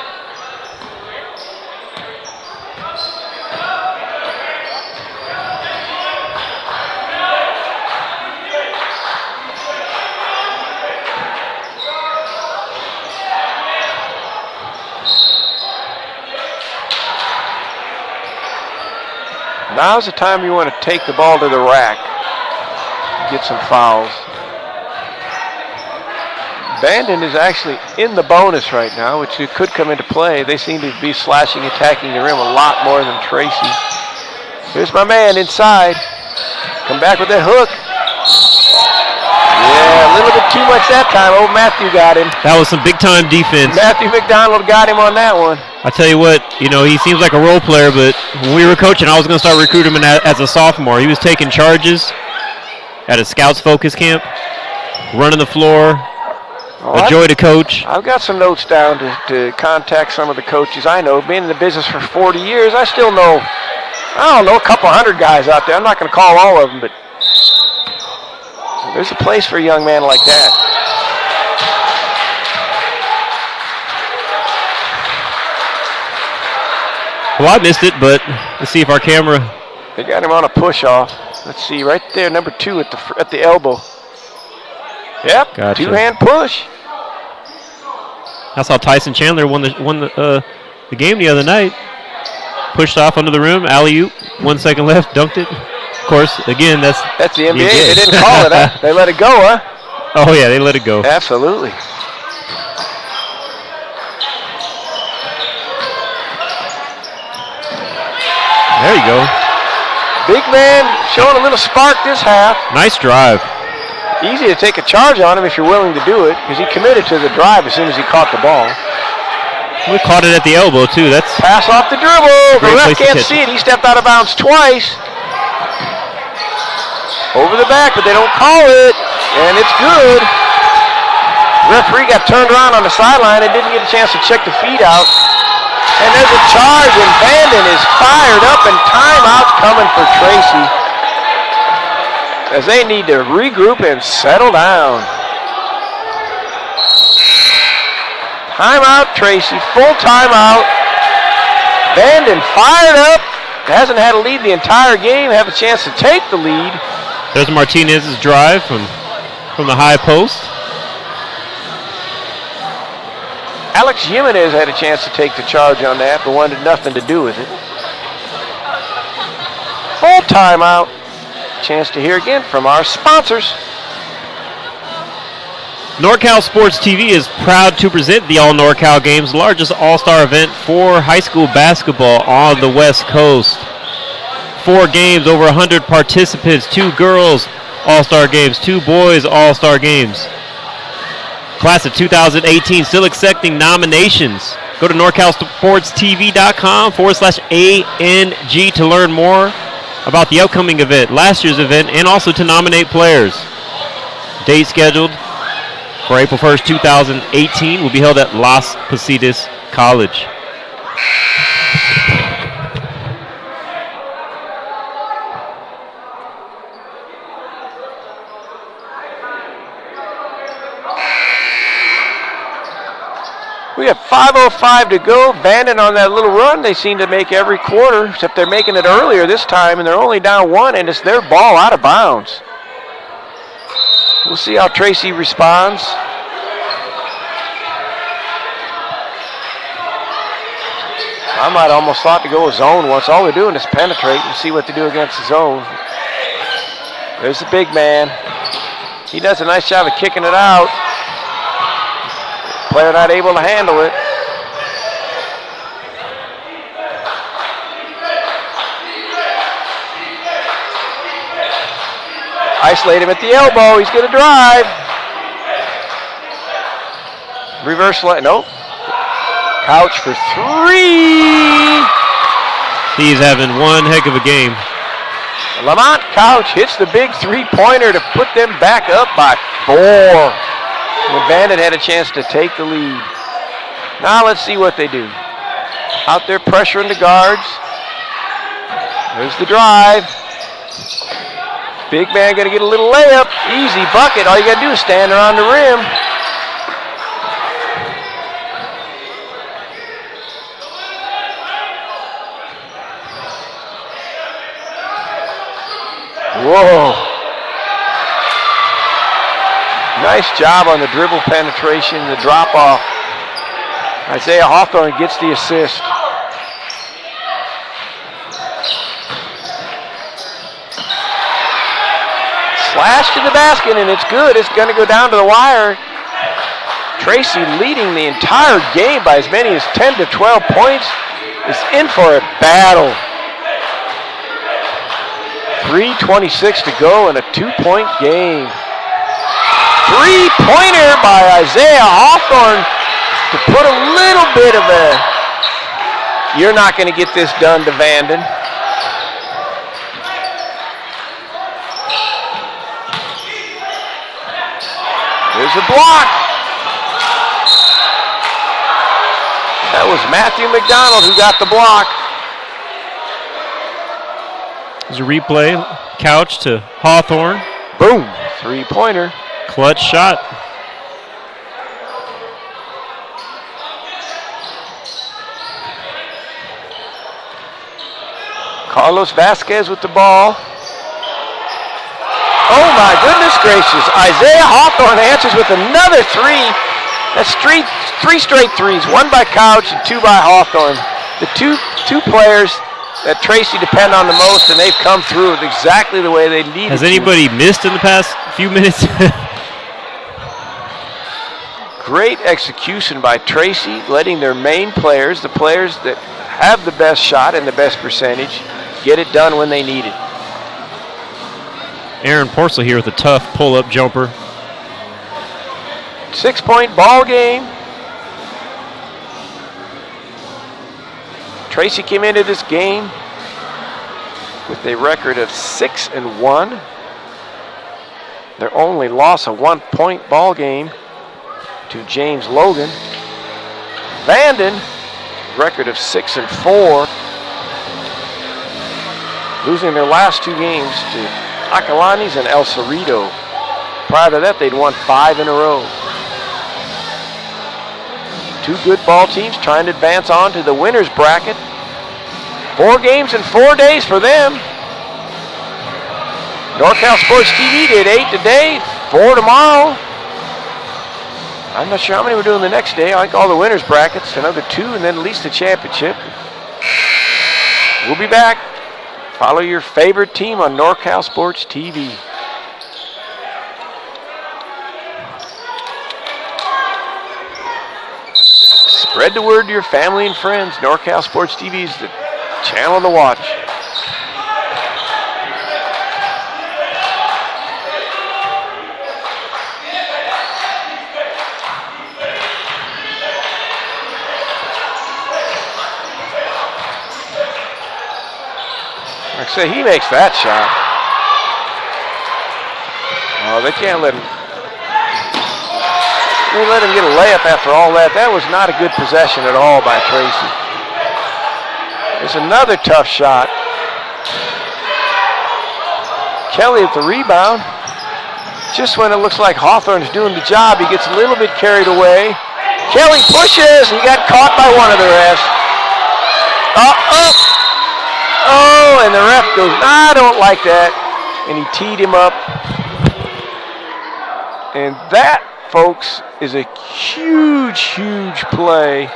Now's the time you want to take the ball to the rack, get some fouls. Vanden is actually in the bonus right now, which could come into play. They seem to be slashing, attacking the rim a lot more than Tracy. Here's my man inside. Come back with that hook. Yeah, a little bit too much that time. Oh, Matthew got him. That was some big-time defense. Matthew McDonald got him on that one. I tell you what, he seems like a role player, but when we were coaching, I was going to start recruiting him as a sophomore. He was taking charges at a scouts focus camp, running the floor, a joy to coach. I've got some notes down to contact some of the coaches I know. Being in the business for 40 years, I still know, a couple hundred guys out there. I'm not going to call all of them, but there's a place for a young man like that. Well, I missed it, but let's see if our camera. They got him on a push-off. Let's see, right there, number 2 at the elbow. Yep, gotcha. Two-hand push. That's how Tyson Chandler won the game the other night. Pushed off under the rim, alley-oop, 1 second left, dunked it. Of course, again, that's the NBA. They didn't call it, huh? They let it go, huh? Oh, yeah, they let it go. Absolutely. There you go. Big man showing a little spark this half. Nice drive. Easy to take a charge on him if you're willing to do it, because he committed to the drive as soon as he caught the ball. We caught it at the elbow, too. That's pass off the dribble. The great ref place to can't catch see it. He stepped out of bounds twice. Over the back, but they don't call it, and it's good. Referee got turned around on the sideline and didn't get a chance to check the feet out. And there's a charge, and Vanden is fired up, and timeout coming for Tracy, as they need to regroup and settle down. Timeout, Tracy, full timeout. Vanden fired up, hasn't had a lead the entire game, have a chance to take the lead. There's Martinez's drive from the high post. Alex Jimenez had a chance to take the charge on that, but wanted nothing to do with it. Full timeout. Chance to hear again from our sponsors. NorCal Sports TV is proud to present the All NorCal Games, largest all-star event for high school basketball on the West Coast. 4 games, over 100 participants, 2 girls all-star games, 2 boys all-star games. Class of 2018 still accepting nominations. Go to NorCalSportsTV.com/ANG to learn more about the upcoming event, last year's event, and also to nominate players. Date scheduled for April 1st, 2018 will be held at Las Positas College. We have 5:05 to go. Vanden on that little run. They seem to make every quarter, except they're making it earlier this time, and they're only down 1, and it's their ball out of bounds. We'll see how Tracy responds. I might almost thought to go with zone once. All they're doing is penetrate and see what they do against the zone. There's the big man. He does a nice job of kicking it out. Player not able to handle it. Isolate him at the elbow. He's going to drive. Reverse leg. Nope. Couch for 3. He's having one heck of a game. Lamont Couch hits the big 3-pointer to put them back up by 4. When Vanden had a chance to take the lead. Now let's see what they do. Out there pressuring the guards. There's the drive. Big man gonna get a little layup. Easy bucket. All you gotta do is stand around the rim. Whoa. Nice job on the dribble penetration, the drop off. Isaiah Hawthorne gets the assist. Slash to the basket, and it's good. It's going to go down to the wire. Tracy, leading the entire game by as many as 10 to 12 points, is in for a battle. 3:26 to go in a 2-point game. 3-pointer by Isaiah Hawthorne to put a little bit of a, you're not going to get this done to Vanden. There's a block. That was Matthew McDonald who got the block. There's a replay. Couch to Hawthorne. Boom. 3-pointer. Clutch shot. Carlos Vasquez with the ball. Oh my goodness gracious. Isaiah Hawthorne answers with another 3. That's three straight threes. 1 by Couch and 2 by Hawthorne. The two players that Tracy depend on the most, and they've come through with exactly the way they needed to. Has anybody missed in the past few minutes? Great execution by Tracy, letting their main players, the players that have the best shot and the best percentage, get it done when they need it. Aaron Porcel here with a tough pull-up jumper. 6-point ball game. Tracy came into this game with a record of 6-1. Their only loss, a 1-point ball game to James Logan. Vanden, record of 6-4. Losing their last 2 games to Acalanes and El Cerrito. Prior to that, they'd won 5 in a row. 2 good ball teams trying to advance on to the winner's bracket. 4 games in 4 days for them. NorCal Sports TV did 8 today, 4 tomorrow. I'm not sure how many we're doing the next day. I think all the winners brackets, another 2, and then at least the championship. We'll be back. Follow your favorite team on NorCal Sports TV. Spread the word to your family and friends. NorCal Sports TV is the channel to watch. Like I say, he makes that shot. Oh, they can't let him. They let him get a layup after all that. That was not a good possession at all by Tracy. There's another tough shot. Kelly at the rebound. Just when it looks like Hawthorne's doing the job, he gets a little bit carried away. Kelly pushes. He got caught by one of the refs. Oh, and the ref goes, I don't like that. And he teed him up. And that, folks, is a huge, huge play.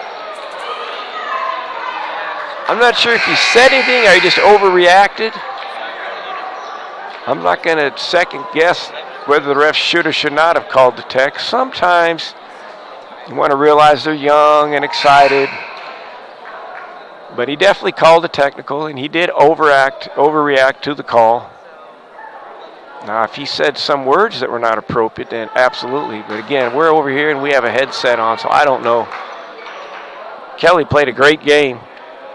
I'm not sure if he said anything or he just overreacted. I'm not going to second guess whether the ref should or should not have called the tech. Sometimes you want to realize they're young and excited. But he definitely called a technical, and he did overreact to the call. Now, if he said some words that were not appropriate, then absolutely. But again, we're over here and we have a headset on, so I don't know. Kelly played a great game.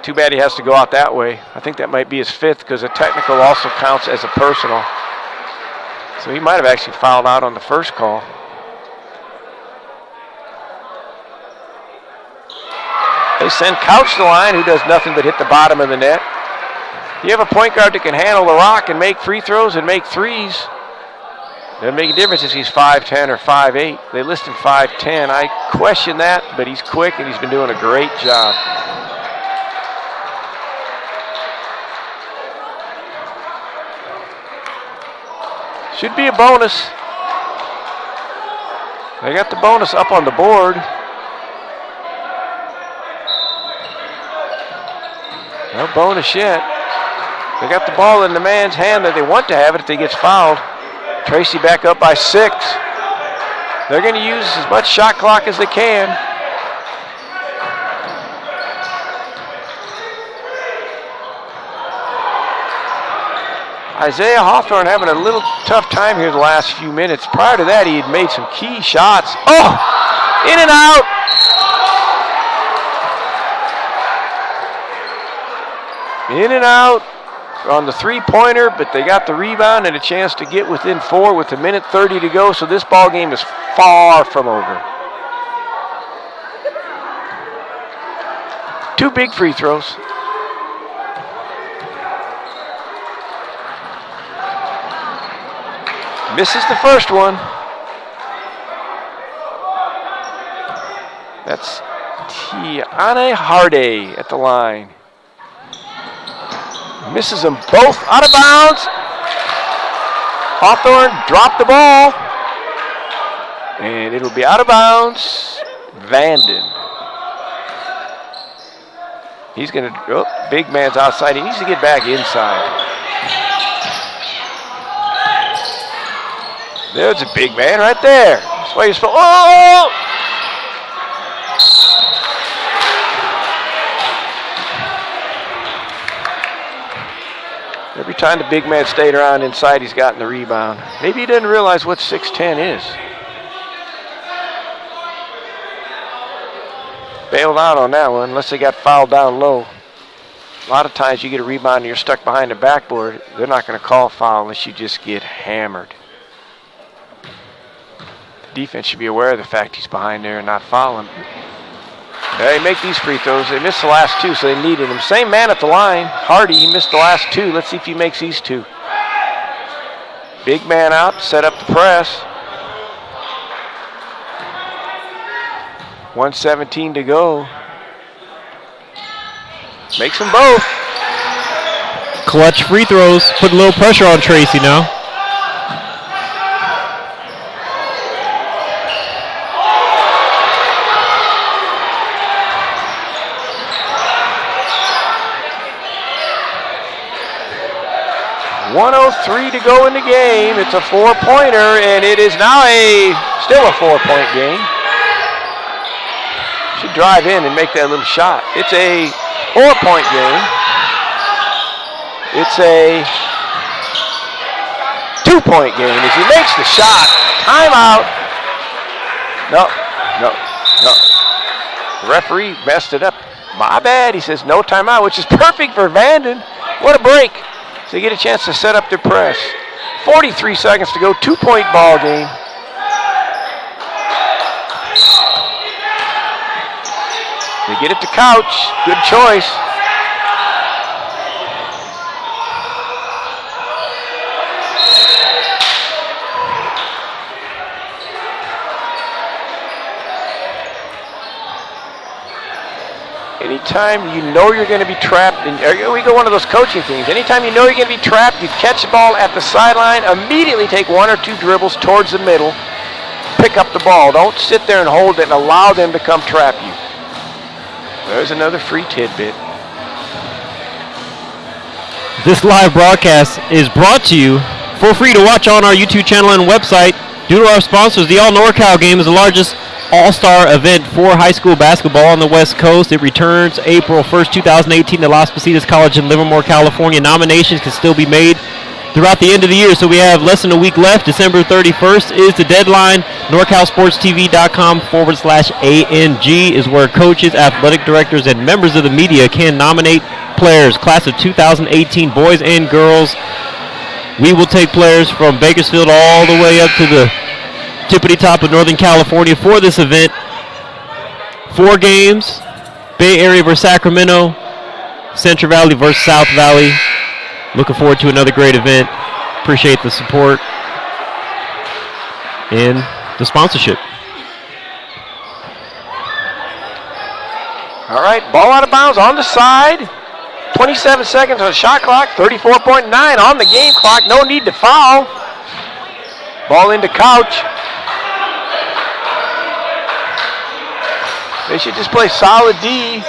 Too bad he has to go out that way. I think that might be his 5th because a technical also counts as a personal. So he might have actually fouled out on the first call. They send Couch to the line, who does nothing but hit the bottom of the net. You have a point guard that can handle the rock and make free throws and make threes. Doesn't make a difference if he's 5'10 or 5'8. They list him 5'10. I question that, but he's quick and he's been doing a great job. Should be a bonus. They got the bonus up on the board. No bonus yet. They got the ball in the man's hand that they want to have it if he gets fouled. Tracy back up by 6. They're going to use as much shot clock as they can. Isaiah Hawthorne having a little tough time here the last few minutes. Prior to that, he had made some key shots. Oh, in and out. In and out on the three-pointer, but they got the rebound and a chance to get within 4 with 1:30 to go, so this ball game is far from over. 2 big free throws. Misses the first one. That's Tiane Harday at the line. Misses them both out of bounds. Hawthorne dropped the ball. And it'll be out of bounds. Vanden. He's going to, big man's outside. He needs to get back inside. There's a big man right there. That's why he's supposed, oh! Every time the big man stayed around inside, he's gotten the rebound. Maybe he didn't realize what 6'10" is. Bailed out on that one, unless they got fouled down low. A lot of times you get a rebound and you're stuck behind the backboard. They're not going to call foul unless you just get hammered. The defense should be aware of the fact he's behind there and not fouling. They make these free throws. They missed the last two, so they needed him. Same man at the line. Hardy, he missed the last two. Let's see if he makes these two. Big man out, set up the press. 1:17 to go. Makes them both. Clutch free throws. Put a little pressure on Tracy now. .103 to go in the game. It's a 4-pointer, and it is now still a 4-point game. Should drive in and make that little shot. It's a 4-point game. It's a 2-point game as he makes the shot. Timeout. No. The referee messed it up. My bad. He says no timeout, which is perfect for Vanden. What a break. So they get a chance to set up their press. 43 seconds to go, 2-point ball game. They get it to Couch. Good choice. Anytime you know you're going to be trapped, and we go one of those coaching things. Anytime you know you're going to be trapped, you catch the ball at the sideline, immediately take 1 or 2 dribbles towards the middle, pick up the ball. Don't sit there and hold it and allow them to come trap you. There's another free tidbit. This live broadcast is brought to you for free to watch on our YouTube channel and website. Due to our sponsors, the All NorCal game is the largest all-star event for high school basketball on the West Coast. It returns April 1st, 2018 to Las Positas College in Livermore, California. Nominations can still be made throughout the end of the year, so we have less than a week left. December 31st is the deadline. NorCalSportsTV.com/ANG is where coaches, athletic directors, and members of the media can nominate players. Class of 2018, boys and girls. We will take players from Bakersfield all the way up to the tippity top of Northern California for this event. 4 games, Bay Area versus Sacramento, Central Valley versus South Valley. Looking forward to another great event. Appreciate the support and the sponsorship. All right, ball out of bounds on the side. 27 seconds on the shot clock, 34.9 on the game clock. No need to foul. Ball into Couch. They should just play solid D.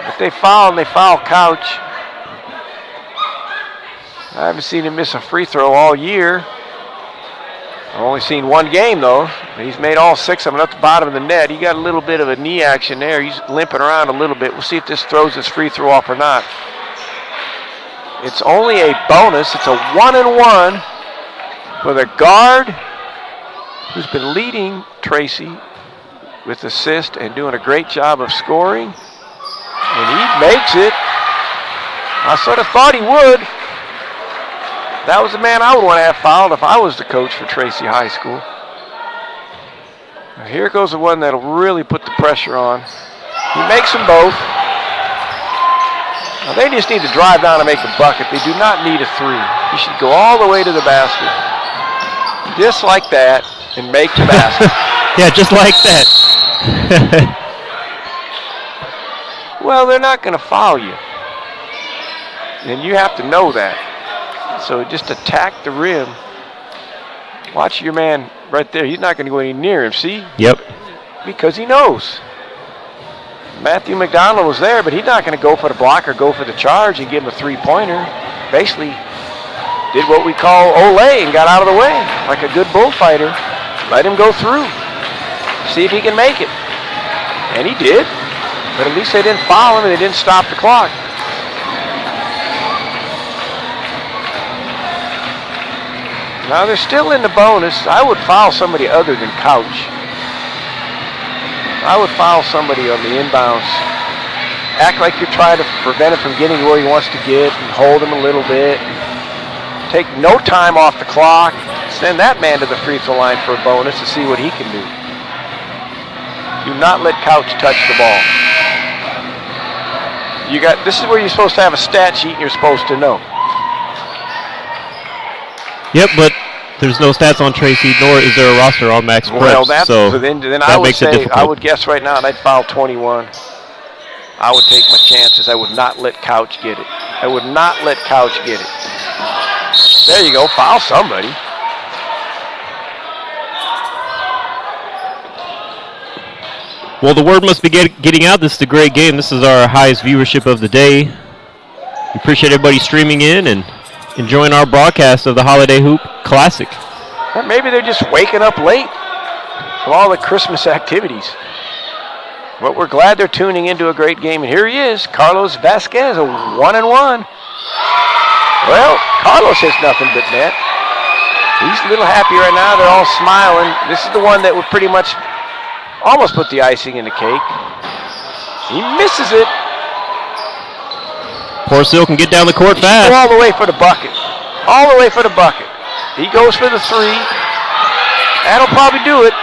If they foul, they foul Couch. I haven't seen him miss a free throw all year. I've only seen 1 game, though. He's made all 6 of them at the bottom of the net. He got a little bit of a knee action there. He's limping around a little bit. We'll see if this throws his free throw off or not. It's only a bonus. It's a 1-and-1 for the guard who's been leading Tracy with assist and doing a great job of scoring. And he makes it. I sort of thought he would. That was the man I would want to have fouled if I was the coach for Tracy High School. Now here goes the one that'll really put the pressure on. He makes them both. Now they just need to drive down and make a bucket. They do not need a 3. He should go all the way to the basket. Just like that, and make the basket. Yeah, just like that. Well, they're not going to foul you. And you have to know that. So just attack the rim. Watch your man right there. He's not going to go any near him, see? Yep. Because he knows. Matthew McDonald was there, but he's not going to go for the block or go for the charge and give him a 3-pointer. Basically did what we call Olay and got out of the way like a good bullfighter. Let him go through. See if he can make it. And he did. But at least they didn't foul him and they didn't stop the clock. Now they're still in the bonus. I would foul somebody other than Couch. I would foul somebody on the inbounds. Act like you're trying to prevent him from getting where he wants to get and hold him a little bit. Take no time off the clock. Send that man to the free throw line for a bonus to see what he can do. Do not let Couch touch the ball. This is where you're supposed to have a stat sheet and you're supposed to know. Yep, but there's no stats on Tracy, nor is there a roster on Max Prep. Well, so then that I would makes it say, difficult. I would guess right now, and I'd foul 21. I would take my chances. I would not let Couch get it. I would not let Couch get it. There you go. Foul somebody. Well, the word must be getting out. This is a great game. This is our highest viewership of the day. We appreciate everybody streaming in and enjoying our broadcast of the Holiday Hoop Classic. Or maybe they're just waking up late from all the Christmas activities. But we're glad they're tuning into a great game. And here he is, Carlos Vasquez, a 1-and-1. Well, Carlos has nothing but net. He's a little happy right now. They're all smiling. This is the one that would pretty much almost put the icing in the cake. He misses it. Porcel can get down the court fast. Go all the way for the bucket. All the way for the bucket. He goes for the three. That'll probably do it.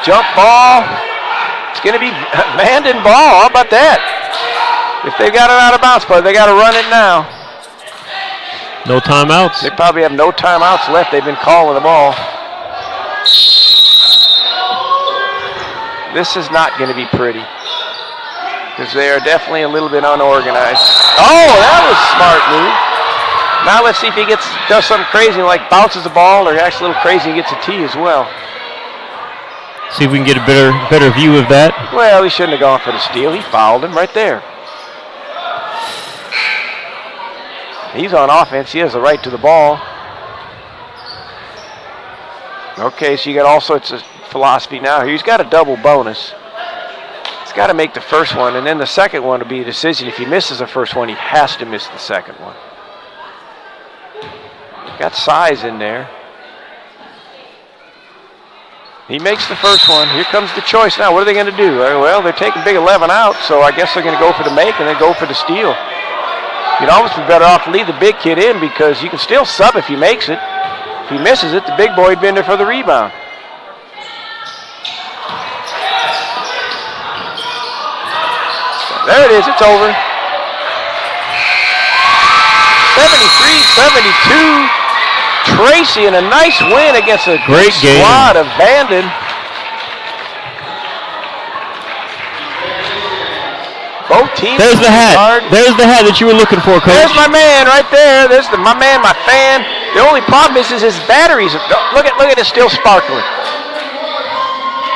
Jump ball. It's going to be Vanden ball. How about that? If they got it out of bounds play, they got to run it now. No timeouts. They probably have no timeouts left. They've been calling the ball. This is not going to be pretty because they are definitely a little bit unorganized. Oh, that was a smart move. Now let's see if he does something crazy, like bounces the ball, or acts a little crazy and gets a tee as well. See if we can get a better view of that. Well, he shouldn't have gone for the steal. He fouled him right there. He's on offense. He has the right to the ball. Okay, so you got all sorts of philosophy now. He's got a double bonus. He's got to make the first one, and then the second one will be a decision. If he misses the first one, he has to miss the second one. Got size in there. He makes the first one. Here comes the choice now. What are they going to do? Well, they're taking Big 11 out, so I guess they're going to go for the make and then go for the steal. You'd almost be better off to leave the big kid in because you can still sub if he makes it. If he misses it, the big boy had been there for the rebound. There it is. It's over. 73-72. Tracy in a nice win against a great squad of Vanden. Both teams. There's the hat. Hard. There's the hat that you were looking for, Coach. There's my man right there. There's my man, my fan. The only problem is his batteries. Look at it, still sparkling.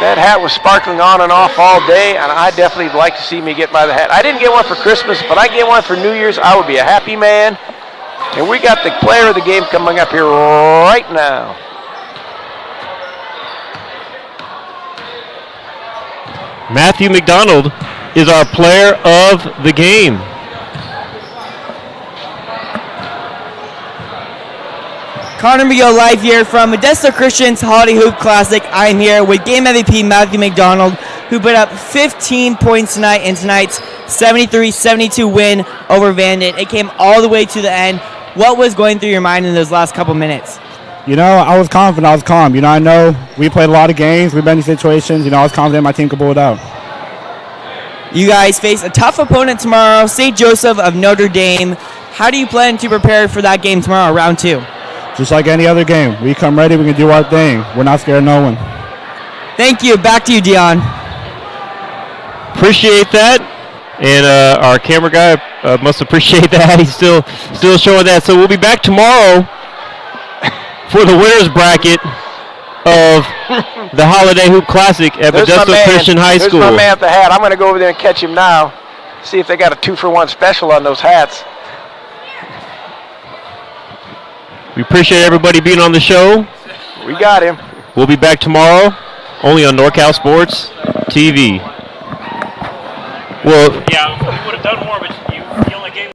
That hat was sparkling on and off all day, and I definitely would like to see me get by the hat. I didn't get one for Christmas, but I get one for New Year's. I would be a happy man. And we got the player of the game coming up here right now. Matthew McDonald is our player of the game. Connor Miguel live here from Modesto Christian's Holiday Hoop Classic. I'm here with game MVP Matthew McDonald, who put up 15 points tonight in tonight's 73-72 win over Vanden. It came all the way to the end. What was going through your mind in those last couple minutes? You know, I was confident. I was calm. You know, I know we played a lot of games. We've been in situations. You know, I was confident my team could pull it out. You guys face a tough opponent tomorrow, St. Joseph of Notre Dame. How do you plan to prepare for that game tomorrow, round 2? Just like any other game. We come ready. We can do our thing. We're not scared of no one. Thank you. Back to you, Dion. Appreciate that. And our camera guy must appreciate that. He's still showing that. So we'll be back tomorrow for the winners bracket of the Holiday Hoop Classic at Modesto Christian High School. There's my man at the hat. I'm going to go over there and catch him now. See if they got a 2-for-1 special on those hats. We appreciate everybody being on the show. We got him. We'll be back tomorrow only on NorCal Sports TV. Well, yeah, we would have done more, but